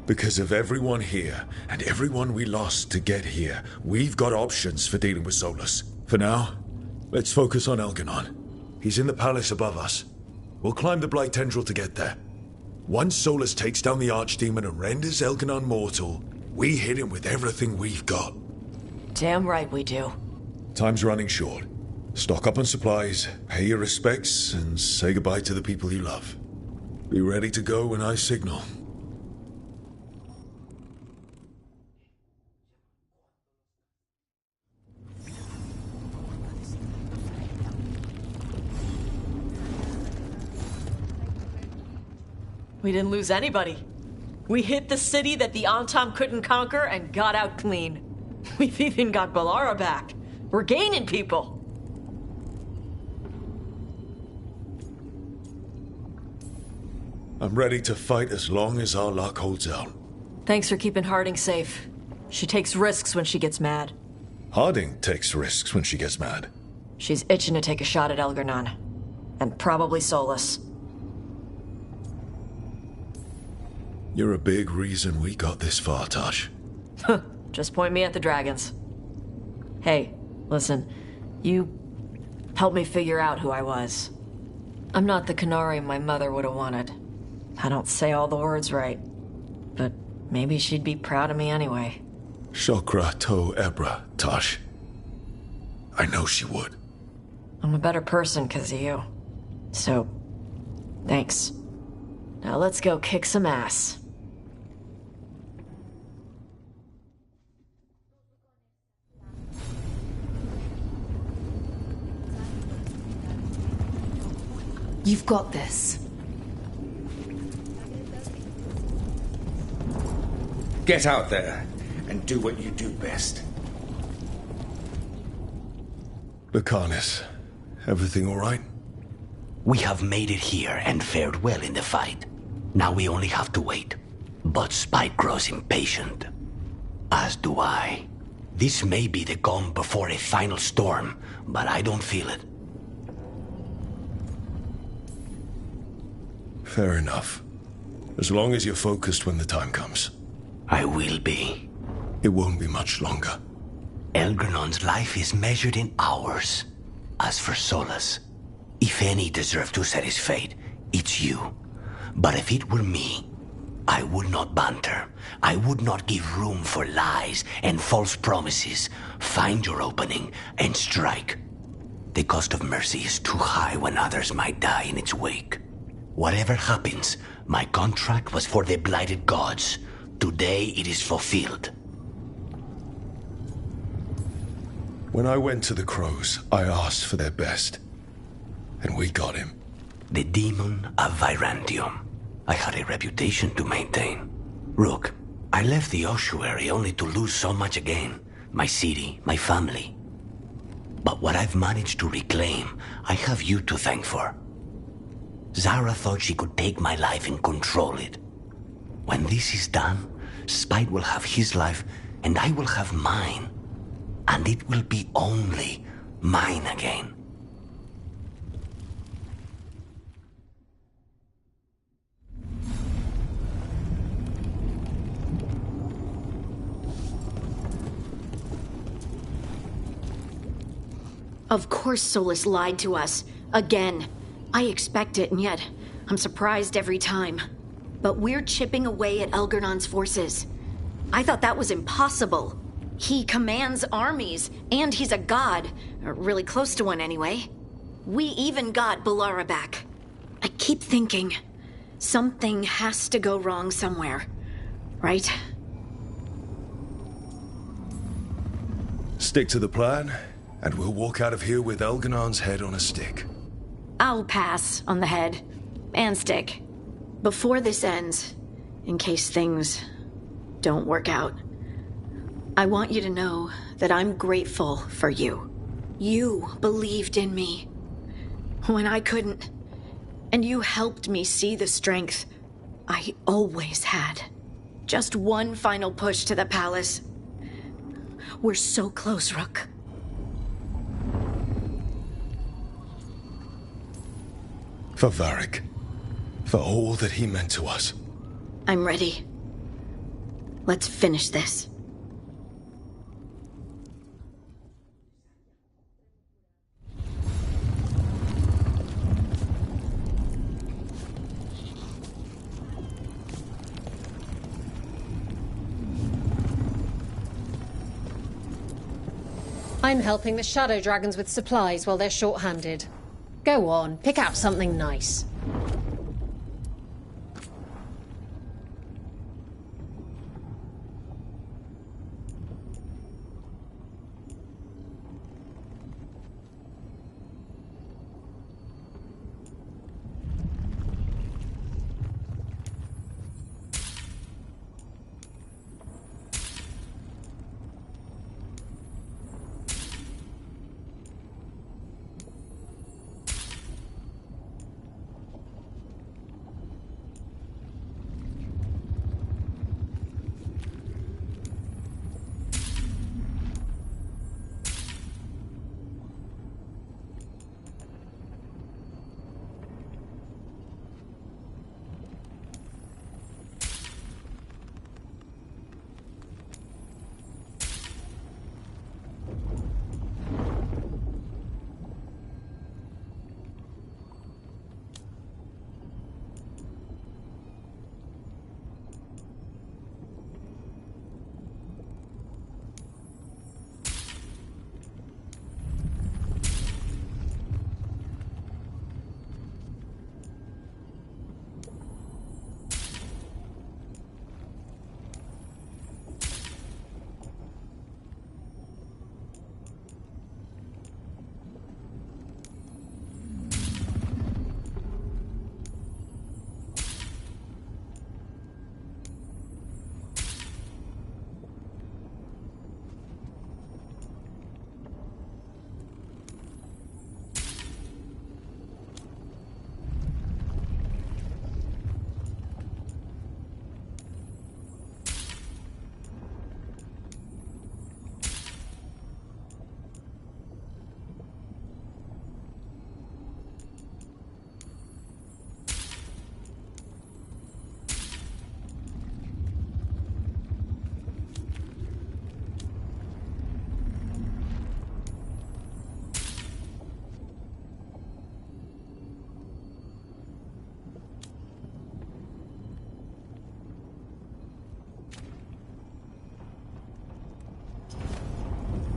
Because of everyone here, and everyone we lost to get here, we've got options for dealing with Solus. For now, let's focus on Elganon. He's in the palace above us. We'll climb the Blight Tendril to get there. Once Solus takes down the Archdemon and renders Elganon mortal, we hit him with everything we've got. Damn right we do. Time's running short. Stock up on supplies, pay your respects, and say goodbye to the people you love. Be ready to go when I signal. We didn't lose anybody. We hit the city that the Antam couldn't conquer and got out clean. We've even got Bellara back. We're gaining people. I'm ready to fight as long as our luck holds out. Thanks for keeping Harding safe. She takes risks when she gets mad. Harding takes risks when she gets mad. She's itching to take a shot at Elgarnon. And probably Solus. You're a big reason we got this far, Tosh. Just point me at the dragons. Hey, listen. You helped me figure out who I was. I'm not the Qunari my mother would have wanted. I don't say all the words right. But maybe she'd be proud of me anyway. Shokra to Ebra, Tosh. I know she would. I'm a better person because of you. So, thanks. Now let's go kick some ass. You've got this. Get out there and do what you do best. Lucanus, everything all right? We have made it here and fared well in the fight. Now we only have to wait. But Spike grows impatient. As do I. This may be the calm before a final storm, but I don't feel it. Fair enough. As long as you're focused when the time comes. I will be. It won't be much longer. Elgernon's life is measured in hours. As for Solas, if any deserve to set his fate, it's you. But if it were me, I would not banter. I would not give room for lies and false promises. Find your opening and strike. The cost of mercy is too high when others might die in its wake. Whatever happens, my contract was for the blighted gods. Today it is fulfilled. When I went to the Crows, I asked for their best. And we got him. The demon of Virantium. I had a reputation to maintain. Rook, I left the ossuary only to lose so much again. My city, my family. But what I've managed to reclaim, I have you to thank for. Zara thought she could take my life and control it. When this is done, Spite will have his life, and I will have mine. And it will be only mine again. Of course Solas lied to us. Again. I expect it, and yet I'm surprised every time. But we're chipping away at Elgernon's forces. I thought that was impossible. He commands armies, and he's a god. Or really close to one, anyway. We even got Bellara back. I keep thinking, something has to go wrong somewhere. Right? Stick to the plan, and we'll walk out of here with Elgernon's head on a stick. I'll pass on the head. And stick. Before this ends, in case things don't work out, I want you to know that I'm grateful for you. You believed in me when I couldn't, and you helped me see the strength I always had. Just one final push to the palace. We're so close, Rook. For Varric. For all that he meant to us. I'm ready. Let's finish this. I'm helping the Shadow Dragons with supplies while they're short-handed. Go on, pick out something nice.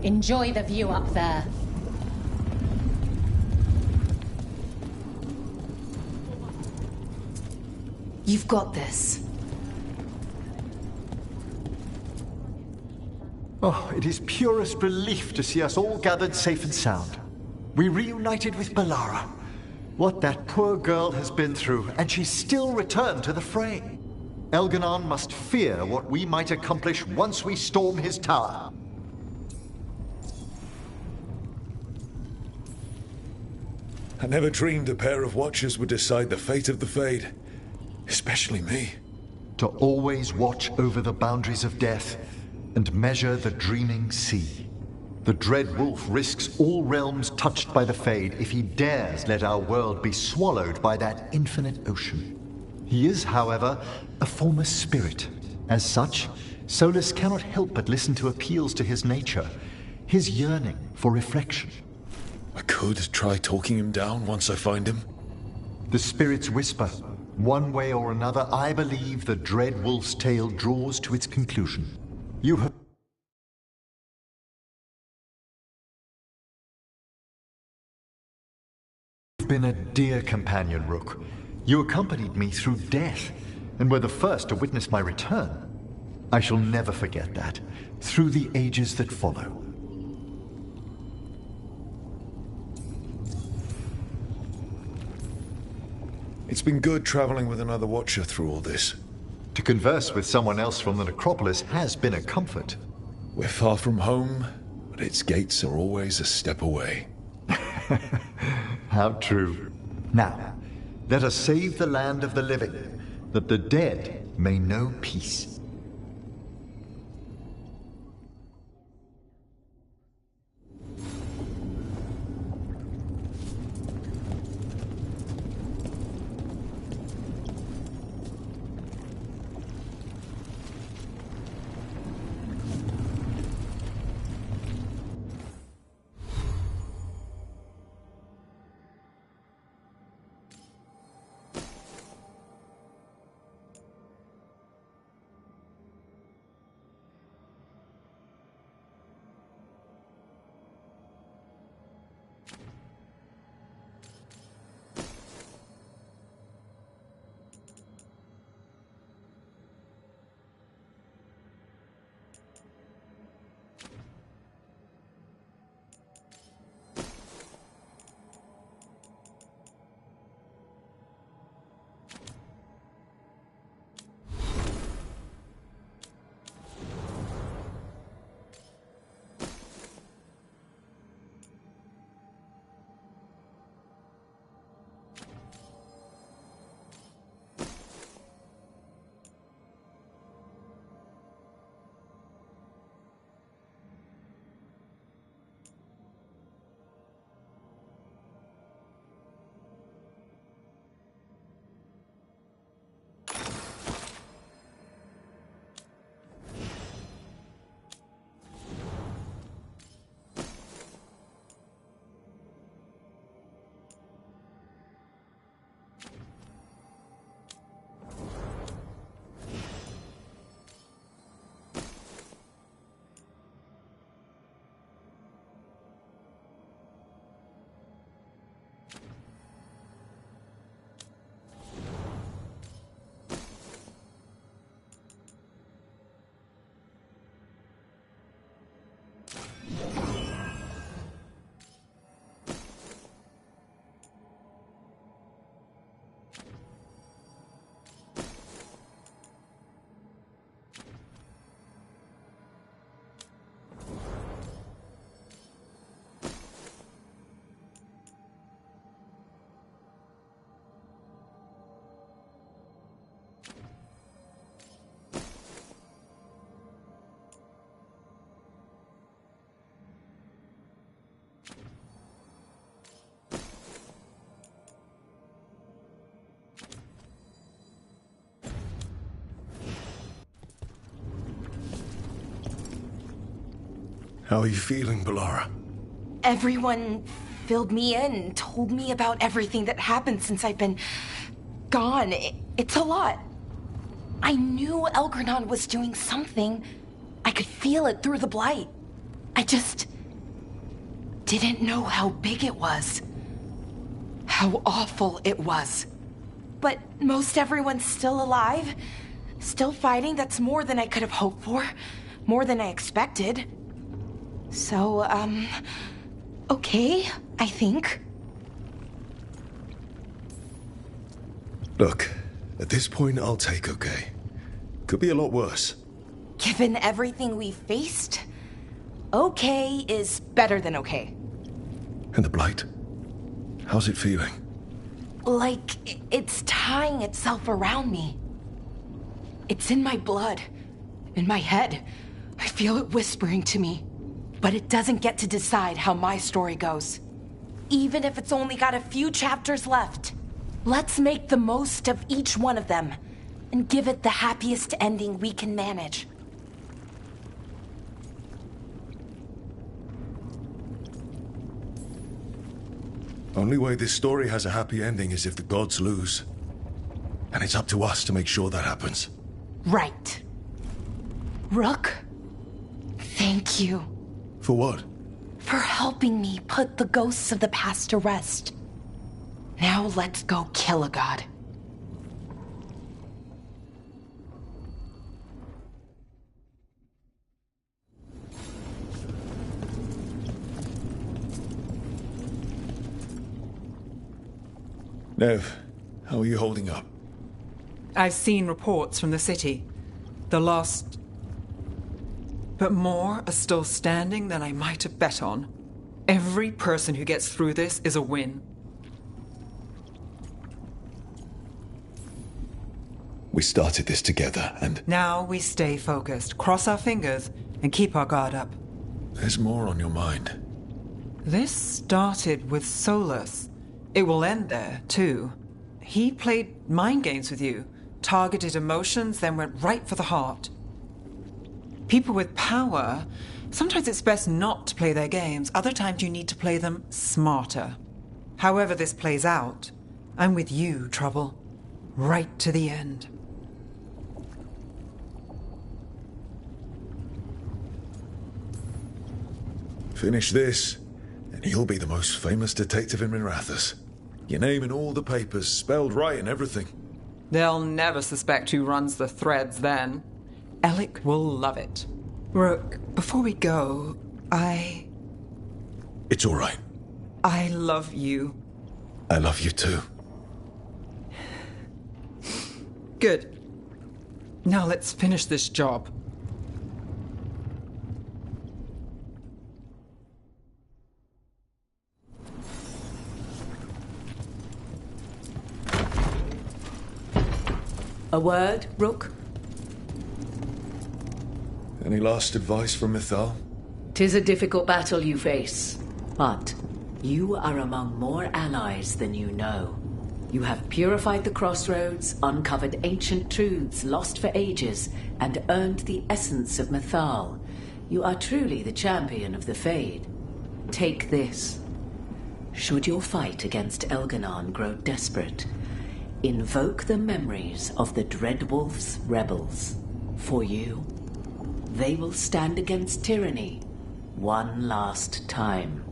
Enjoy the view up there. You've got this. Oh, it is purest relief to see us all gathered safe and sound. We reunited with Balara. What that poor girl has been through, and she's still returned to the fray. Elganon must fear what we might accomplish once we storm his tower. I never dreamed a pair of watchers would decide the fate of the Fade. Especially me. To always watch over the boundaries of death and measure the dreaming sea. The Dread Wolf risks all realms touched by the Fade if he dares let our world be swallowed by that infinite ocean. He is, however, a former spirit. As such, Solus cannot help but listen to appeals to his nature, his yearning for reflection. I could try talking him down once I find him. The spirits whisper. One way or another, I believe the Dread Wolf's tale draws to its conclusion. You have been a dear companion, Rook. You accompanied me through death, and were the first to witness my return. I shall never forget that, through the ages that follow. It's been good traveling with another Watcher through all this. To converse with someone else from the Necropolis has been a comfort. We're far from home, but its gates are always a step away. How true. Now, let us save the land of the living, that the dead may know peace. How are you feeling, Balara? Everyone filled me in, told me about everything that happened since I've been gone. It's a lot. I knew Elgranon was doing something. I could feel it through the blight. I just didn't know how big it was. How awful it was. But most everyone's still alive. Still fighting. That's more than I could have hoped for. More than I expected. So, okay, I think. Look, at this point, I'll take okay. Could be a lot worse. Given everything we faced, okay is better than okay. And the Blight? How's it feeling? Like it's tying itself around me. It's in my blood, in my head. I feel it whispering to me. But it doesn't get to decide how my story goes. Even if it's only got a few chapters left. Let's make the most of each one of them and give it the happiest ending we can manage. Only way this story has a happy ending is if the gods lose. And it's up to us to make sure that happens. Right. Rook, thank you. For what? For helping me put the ghosts of the past to rest. Now let's go kill a god. Nev, how are you holding up? I've seen reports from the city. The lost... But more are still standing than I might have bet on. Every person who gets through this is a win. We started this together, and... Now we stay focused, cross our fingers, and keep our guard up. There's more on your mind. This started with Solus. It will end there, too. He played mind games with you, targeted emotions, then went right for the heart. People with power, sometimes it's best not to play their games. Other times you need to play them smarter. However this plays out, I'm with you, Trouble. Right to the end. Finish this, and you'll be the most famous detective in Minrathous. Your name in all the papers, spelled right and everything. They'll never suspect who runs the threads then. Alec will love it. Rook, before we go, It's all right. I love you. I love you too. Good. Now let's finish this job. A word, Rook? Any last advice from Mythal? 'Tis a difficult battle you face, but you are among more allies than you know. You have purified the crossroads, uncovered ancient truths lost for ages, and earned the essence of Mythal. You are truly the champion of the Fade. Take this. Should your fight against Elganon grow desperate, invoke the memories of the Dreadwolf's rebels. For you, they will stand against tyranny one last time.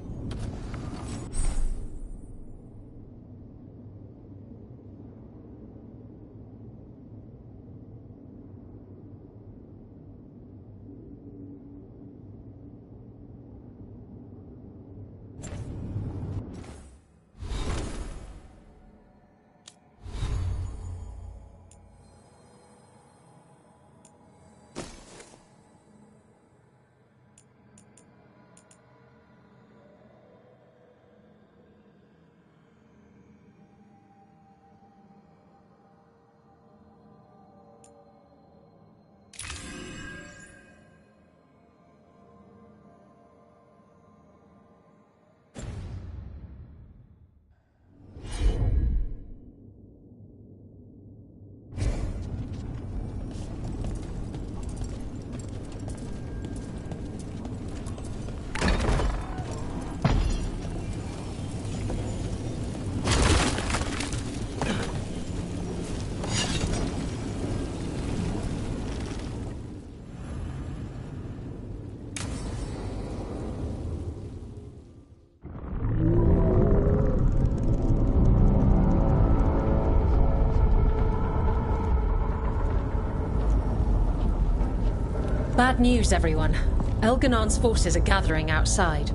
Bad news, everyone. Elganon's forces are gathering outside.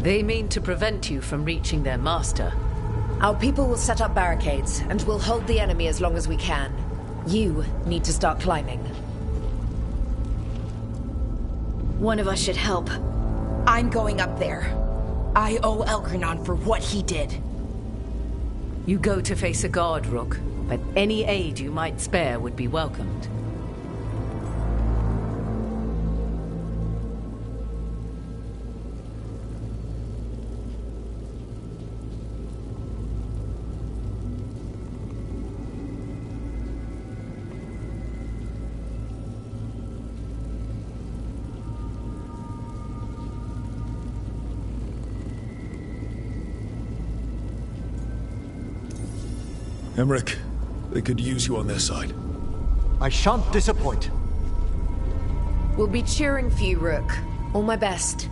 They mean to prevent you from reaching their master. Our people will set up barricades, and we'll hold the enemy as long as we can. You need to start climbing. One of us should help. I'm going up there. I owe Elgarnon for what he did. You go to face a guard, Rook, but any aid you might spare would be welcomed. Emmerich, they could use you on their side. I shan't disappoint. We'll be cheering for you, Rook. All my best.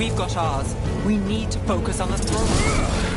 We've got ours. We need to focus on the throne.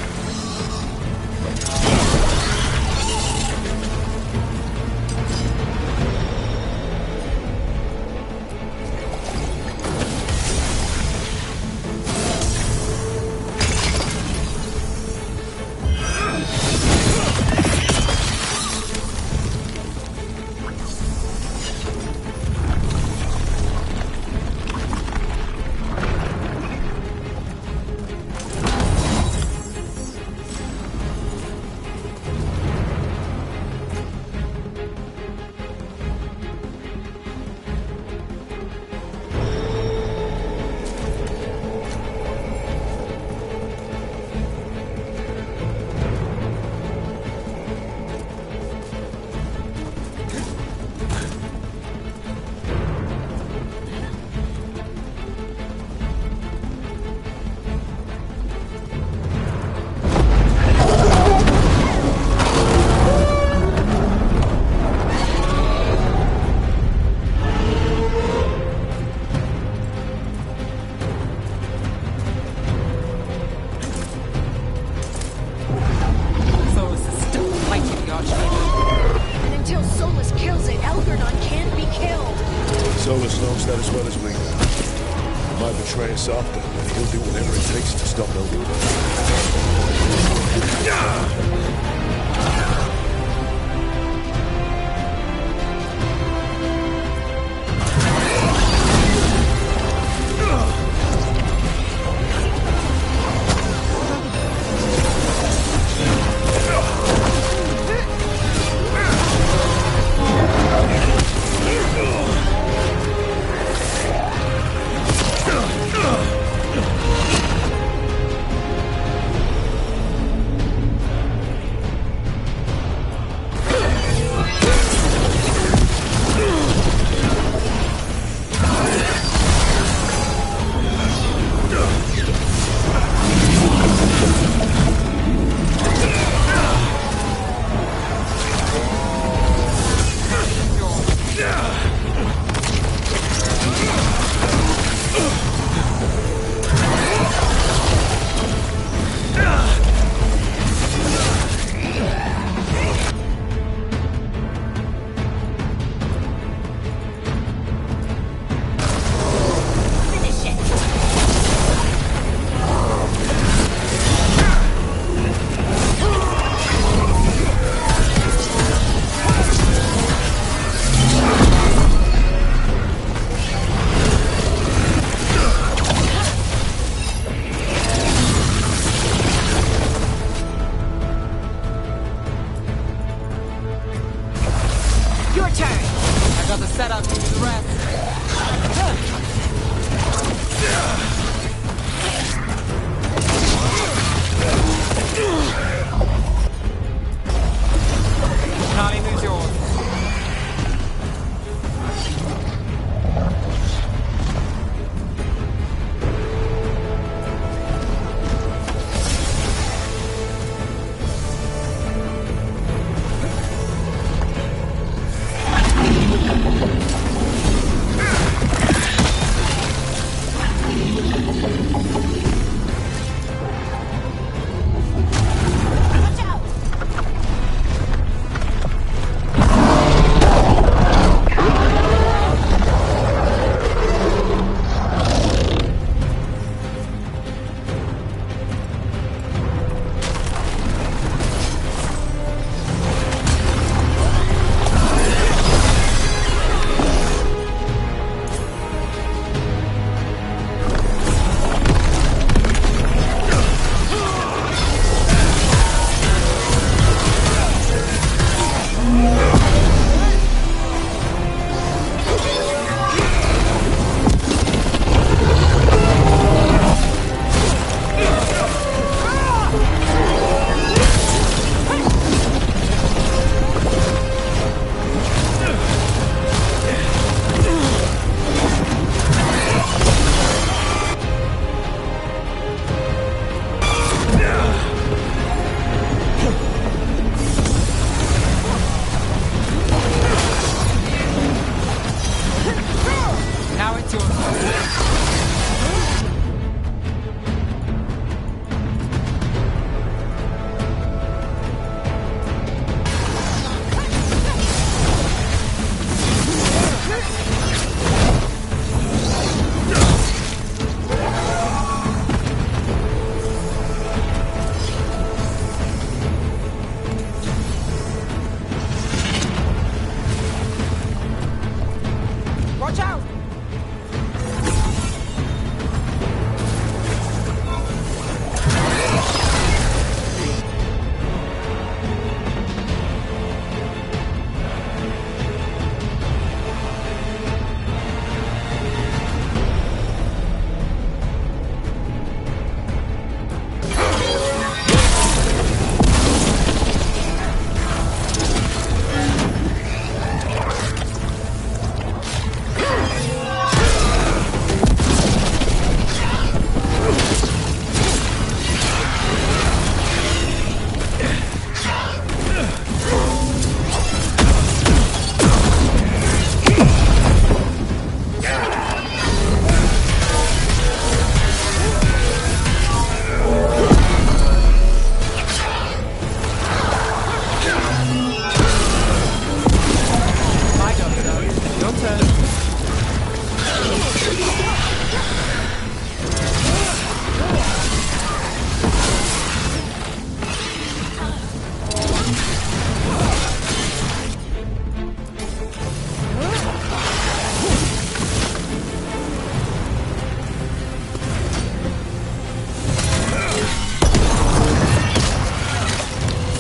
Solus knows that as well as we do. He might betray us after, but he'll do whatever it takes to stop Elgin.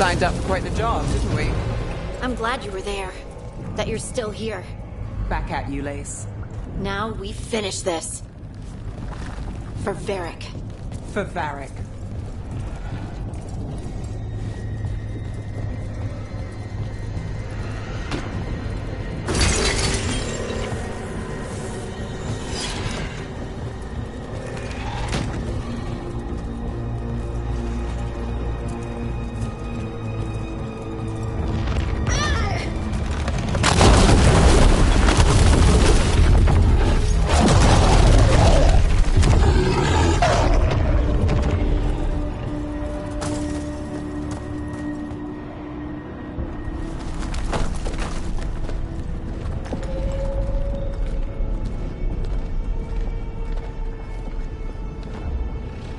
signed up for quite the job, didn't we? I'm glad you were there. That you're still here. Back at you, Lace. Now we finish this. For Varric. For Varric.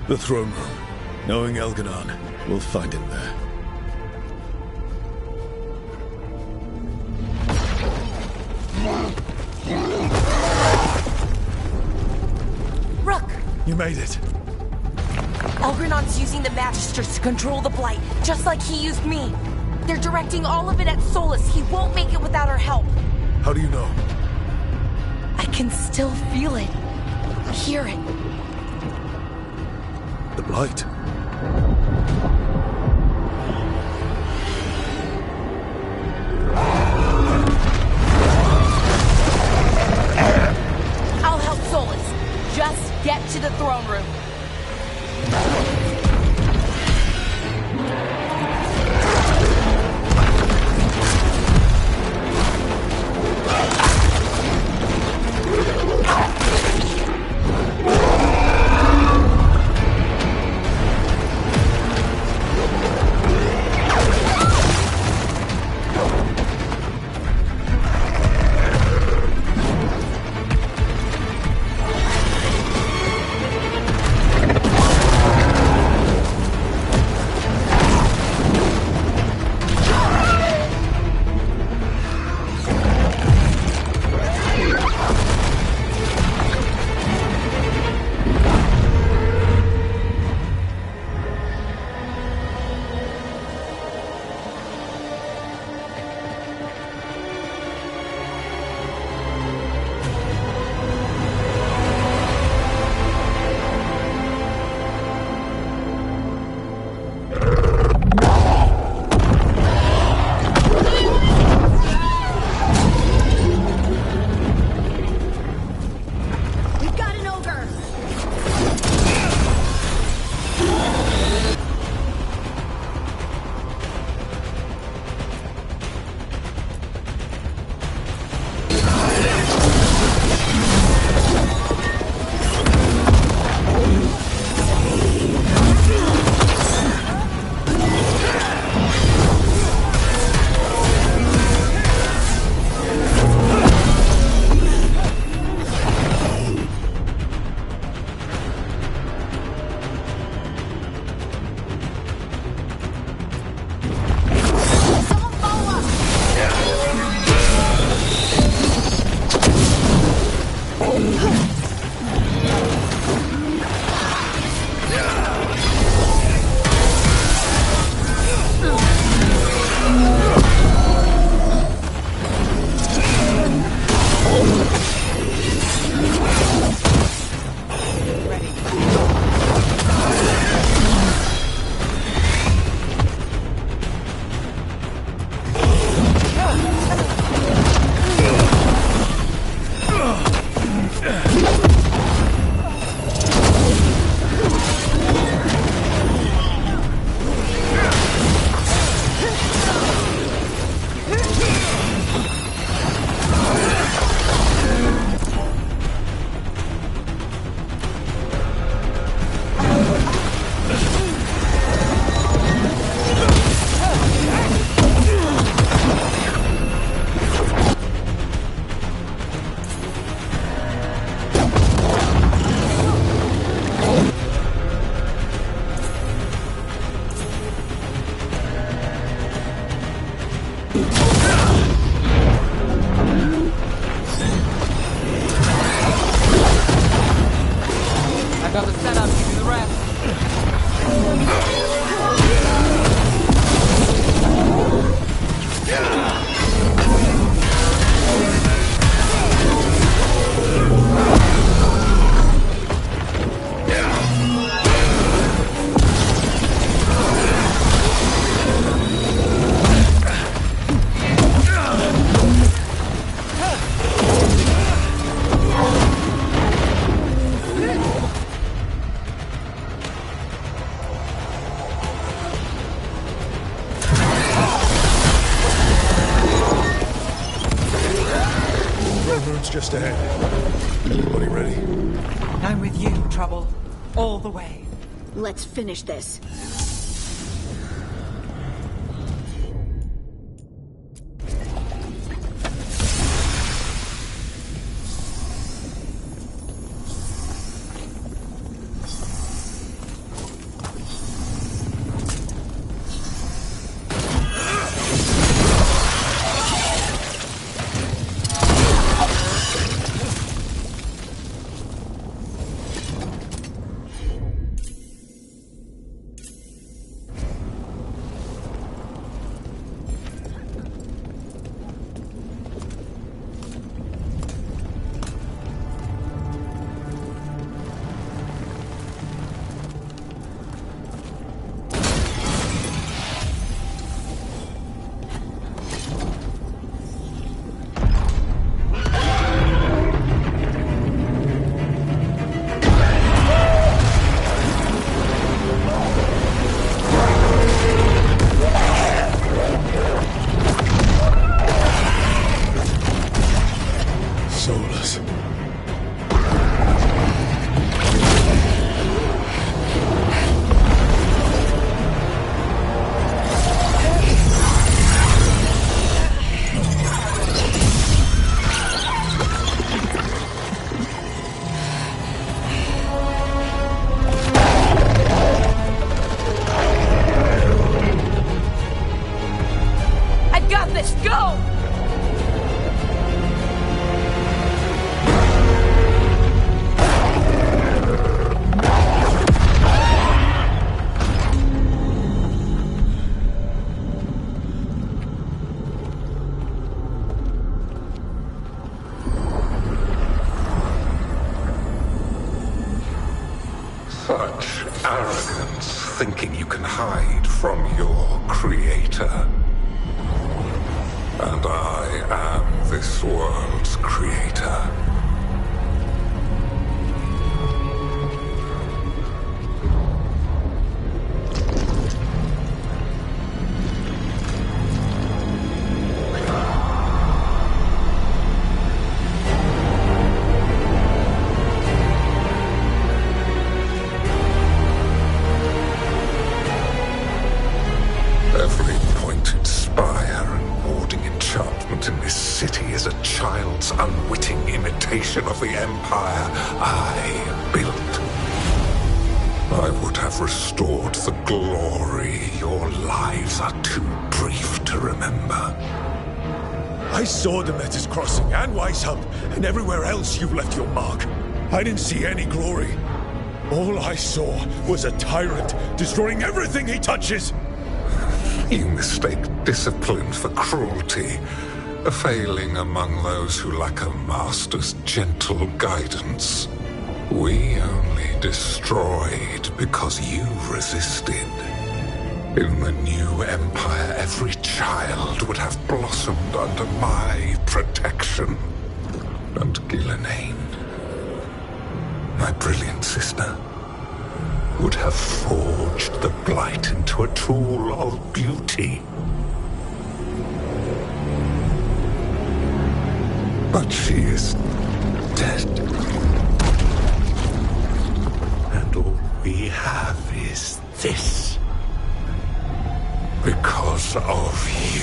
The throne room. Knowing Elganon, we'll find him there. Rook! You made it. Elgranon's using the Magisters to control the Blight, just like he used me. They're directing all of it at Solus. He won't make it without our help. How do you know? I can still feel it. Hear it. The Blight. I'll help Solus. Just get to the throne room. Got the setup, give me the rest. Just ahead. Everybody ready? I'm with you, Trouble. All the way. Let's finish this. Such arrogance, thinking you can hide from your creator. And I am this world's creator. Every pointed spire and warding enchantment in this city is a child's unwitting imitation of the empire I built. I would have restored the glory. Your lives are too brief to remember. I saw Demeter's Crossing and Weishaupt, and everywhere else you've left your mark. I didn't see any glory. All I saw was a tyrant destroying everything he touches. You mistake discipline for cruelty, a failing among those who lack a master's gentle guidance. We only destroyed because you resisted. In the new empire, every child would have blossomed under my protection. And Ghilanane, my brilliant sister, would have forged the Blight into a tool of beauty. But she is dead. And all we have is this. Because of you.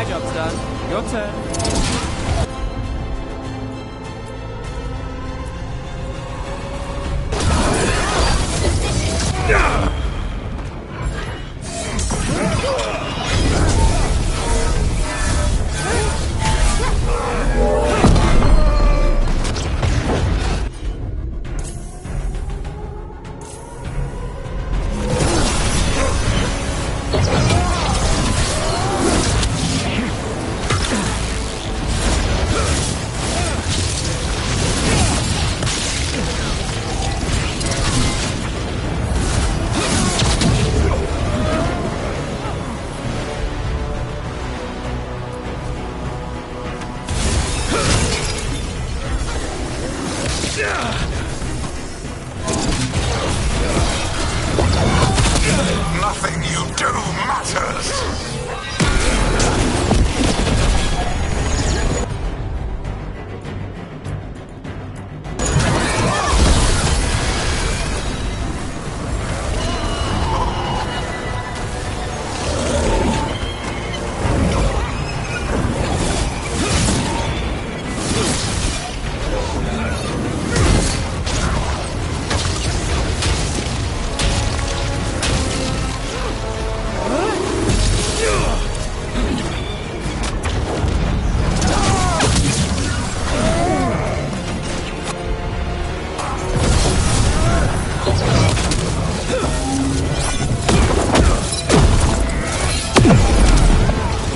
job's done. Your turn. Nothing you do matters!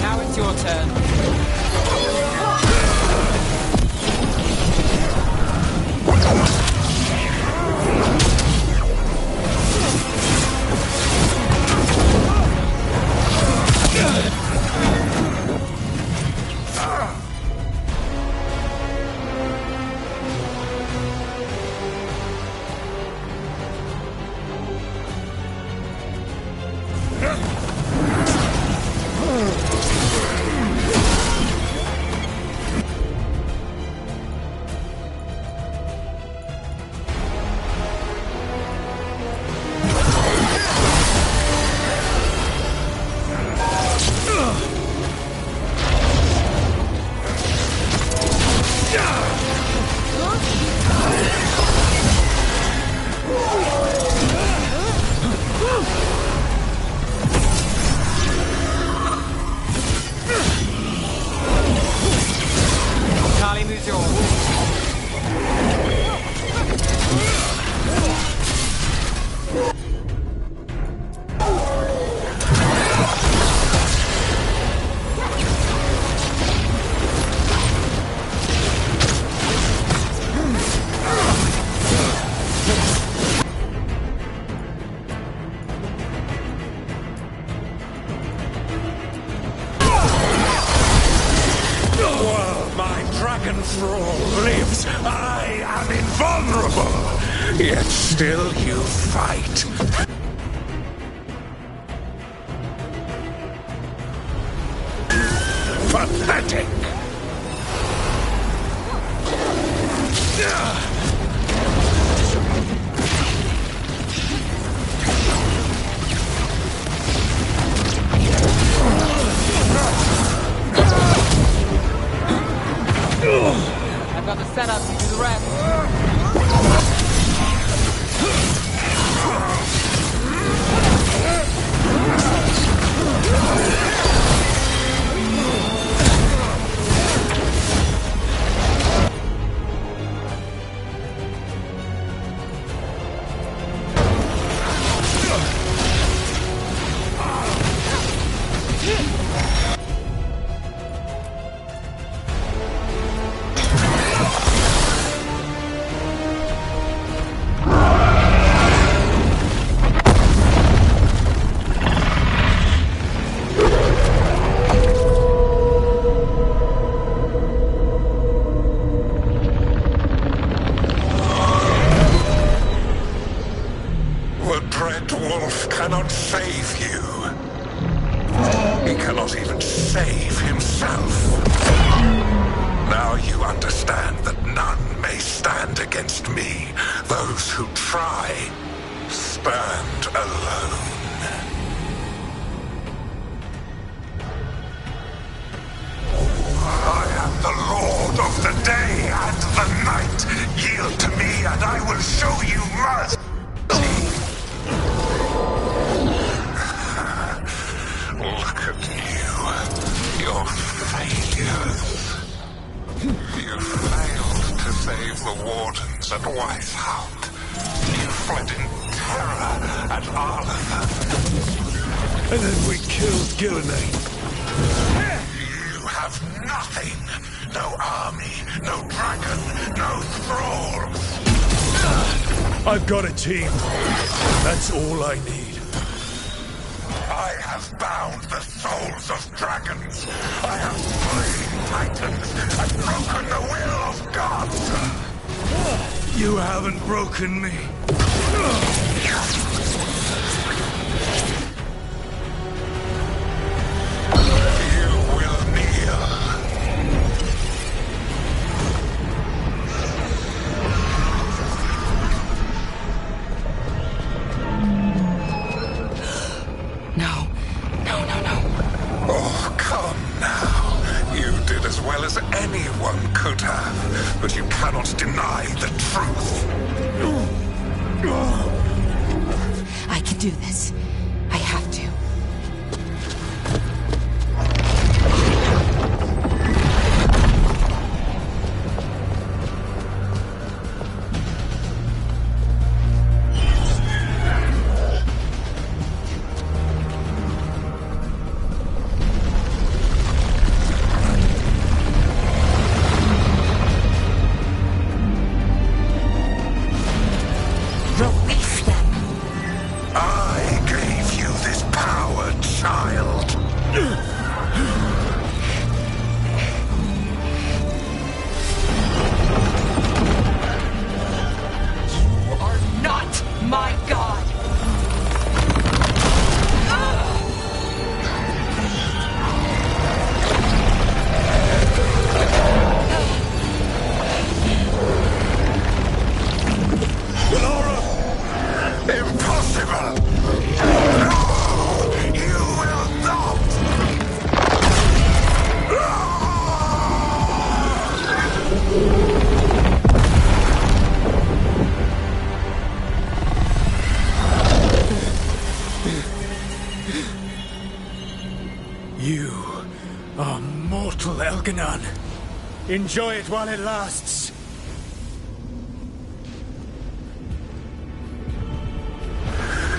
Now it's your turn. Kali moves yours. While my dragon thrall lives, I am invulnerable! Yet still you fight. Pathetic! I've got the setup, you do the rest. cannot save you. He cannot even save himself. Now you understand that none may stand against me. Those who try stand alone. And then we killed Gillenay. You have nothing. No army, no dragon, no thralls. I've got a team. That's all I need. I have bound the souls of dragons. I have slain titans and broken the will of gods. You haven't broken me. You will kneel. No. Oh, come now. You did as well as anyone could have, but you cannot deny the truth. I can do this. I have to. You are mortal, Elganon. Enjoy it while it lasts.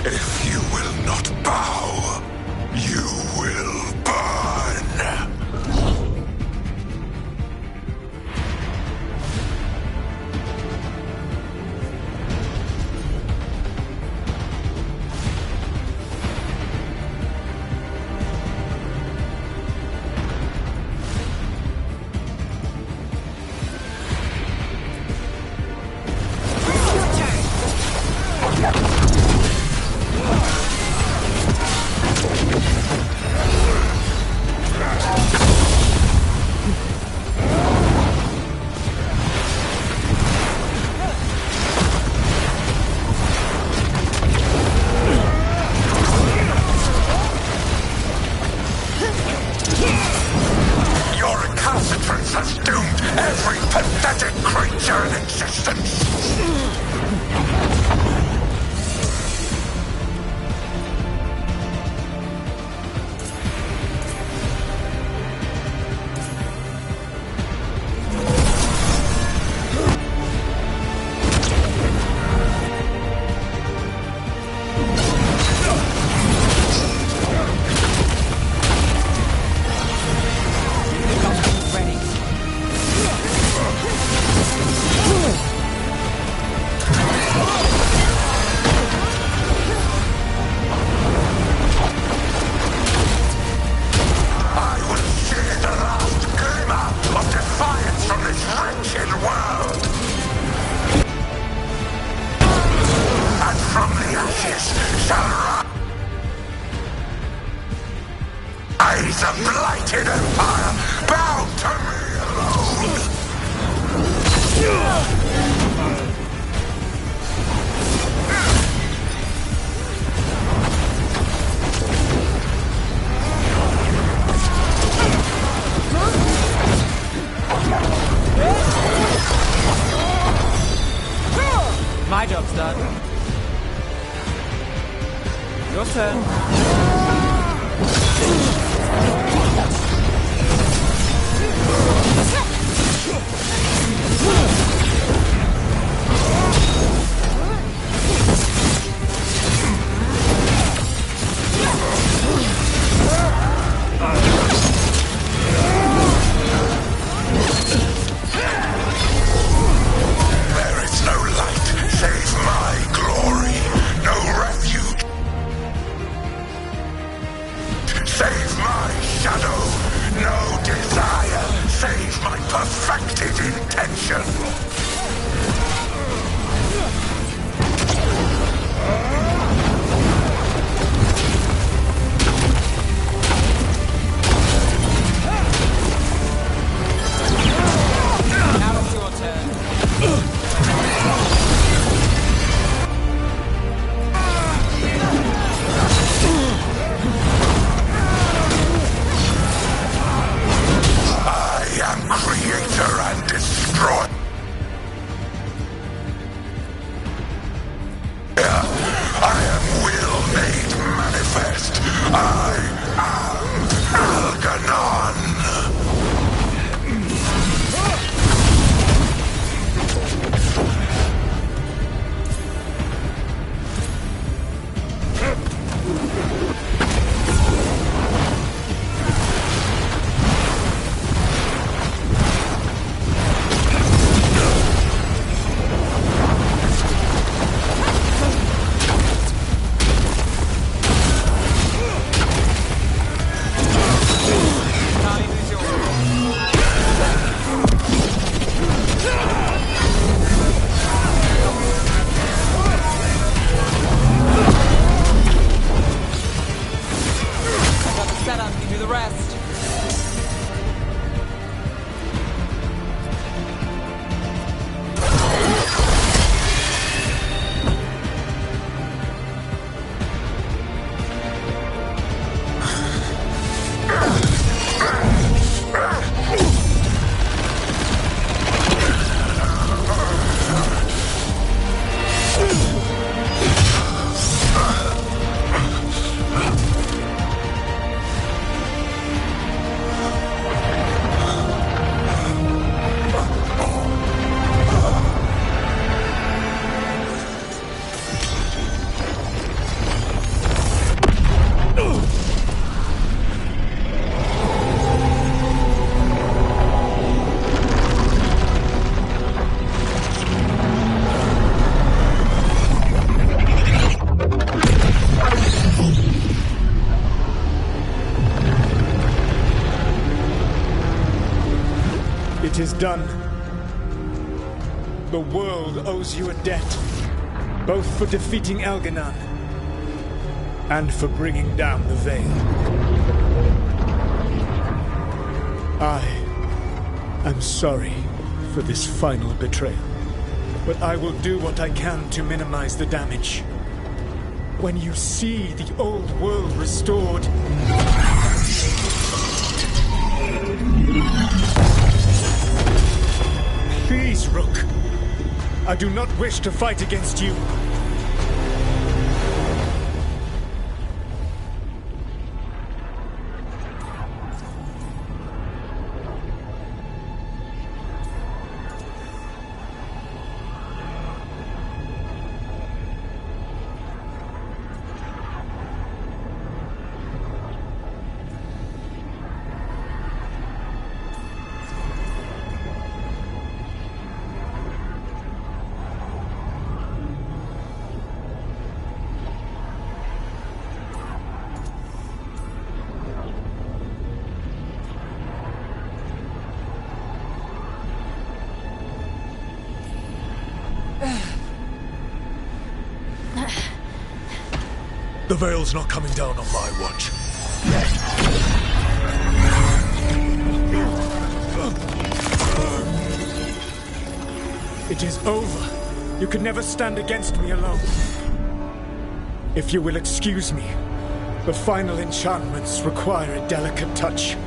If you will not bow, you will burn. Your recalcitrance has doomed every pathetic creature in existence. Eyes a blighted empire, bound to me alone! My job's done. Your turn. save my shadow. No desire save my perfected intention. Now it's your turn. I am creator and destroyer. I am will made manifest. I am Elganon. It is done. The world owes you a debt, both for defeating Elganon and for bringing down the Veil. I am sorry for this final betrayal, but I will do what I can to minimize the damage. When you see the old world restored, please, Rook. I do not wish to fight against you. The Veil's not coming down on my watch. It is over. You could never stand against me alone. If you will excuse me, the final enchantments require a delicate touch.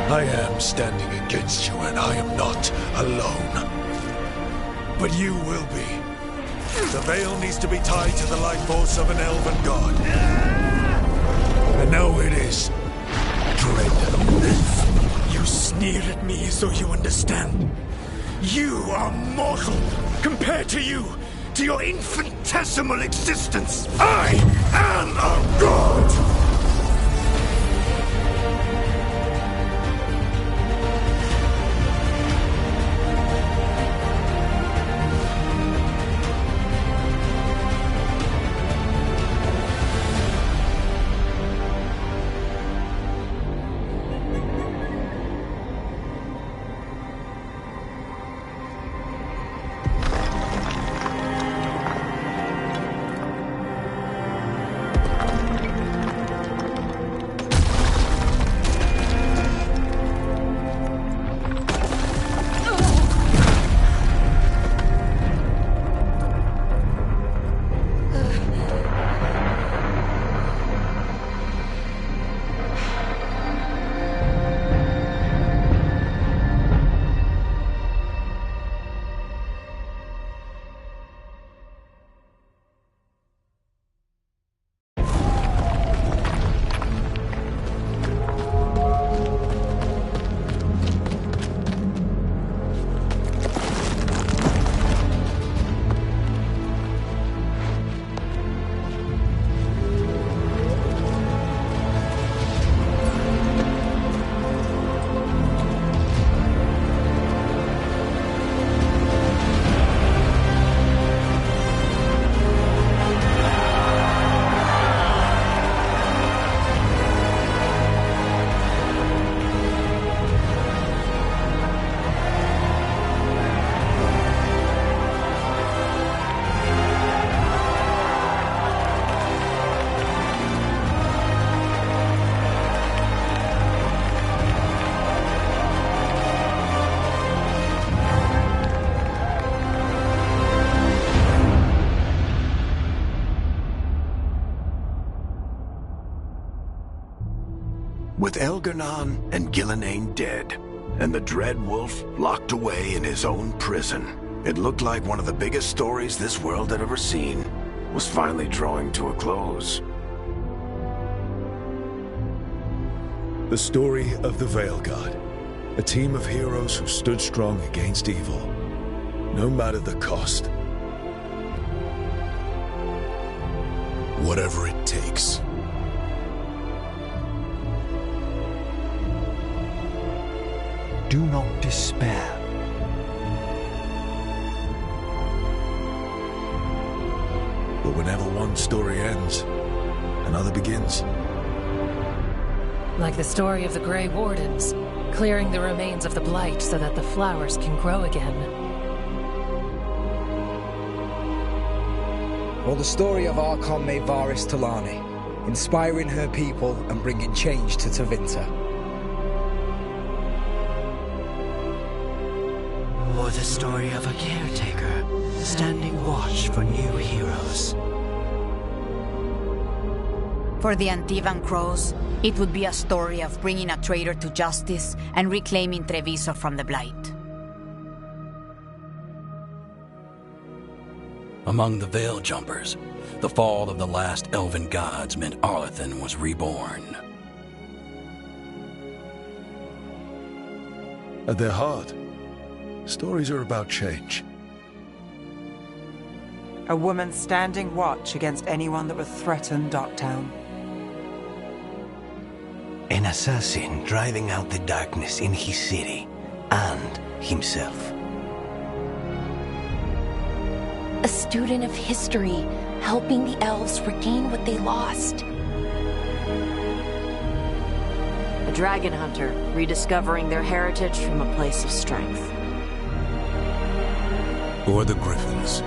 I am standing against you, and I am not alone. But you will be. The veil needs to be tied to the life force of an elven god. And now it is. Dread Wolf. You sneer at me so you understand. You are mortal compared to you, to your infinitesimal existence. I am a god! With Elgar'nan and Gillenane dead, and the Dread Wolf locked away in his own prison, it looked like one of the biggest stories this world had ever seen was finally drawing to a close. The story of the Veilguard, a team of heroes who stood strong against evil, no matter the cost. Whatever it takes. Do not despair. But whenever one story ends, another begins. Like the story of the Grey Wardens, clearing the remains of the Blight so that the flowers can grow again. Or the story of Archon Maid Varys Talani, inspiring her people and bringing change to Tevinter. Or the story of a caretaker, standing watch for new heroes. For the Antivan Crows, it would be a story of bringing a traitor to justice and reclaiming Treviso from the Blight. Among the Veil Jumpers, the fall of the last elven gods meant Arlathan was reborn. At their heart, stories are about change. A woman standing watch against anyone that would threaten Darktown. An assassin driving out the darkness in his city and himself. A student of history, helping the elves regain what they lost. A dragon hunter, rediscovering their heritage from a place of strength. Or the Griffins,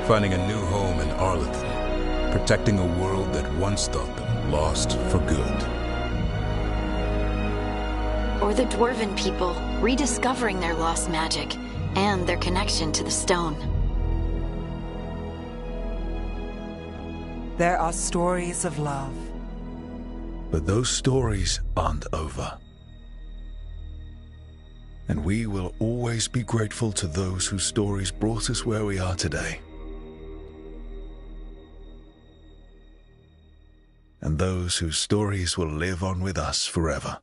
finding a new home in Arlathan, protecting a world that once thought them lost for good. Or the Dwarven people, rediscovering their lost magic and their connection to the stone. There are stories of love. But those stories aren't over. And we will always be grateful to those whose stories brought us where we are today. and those whose stories will live on with us forever.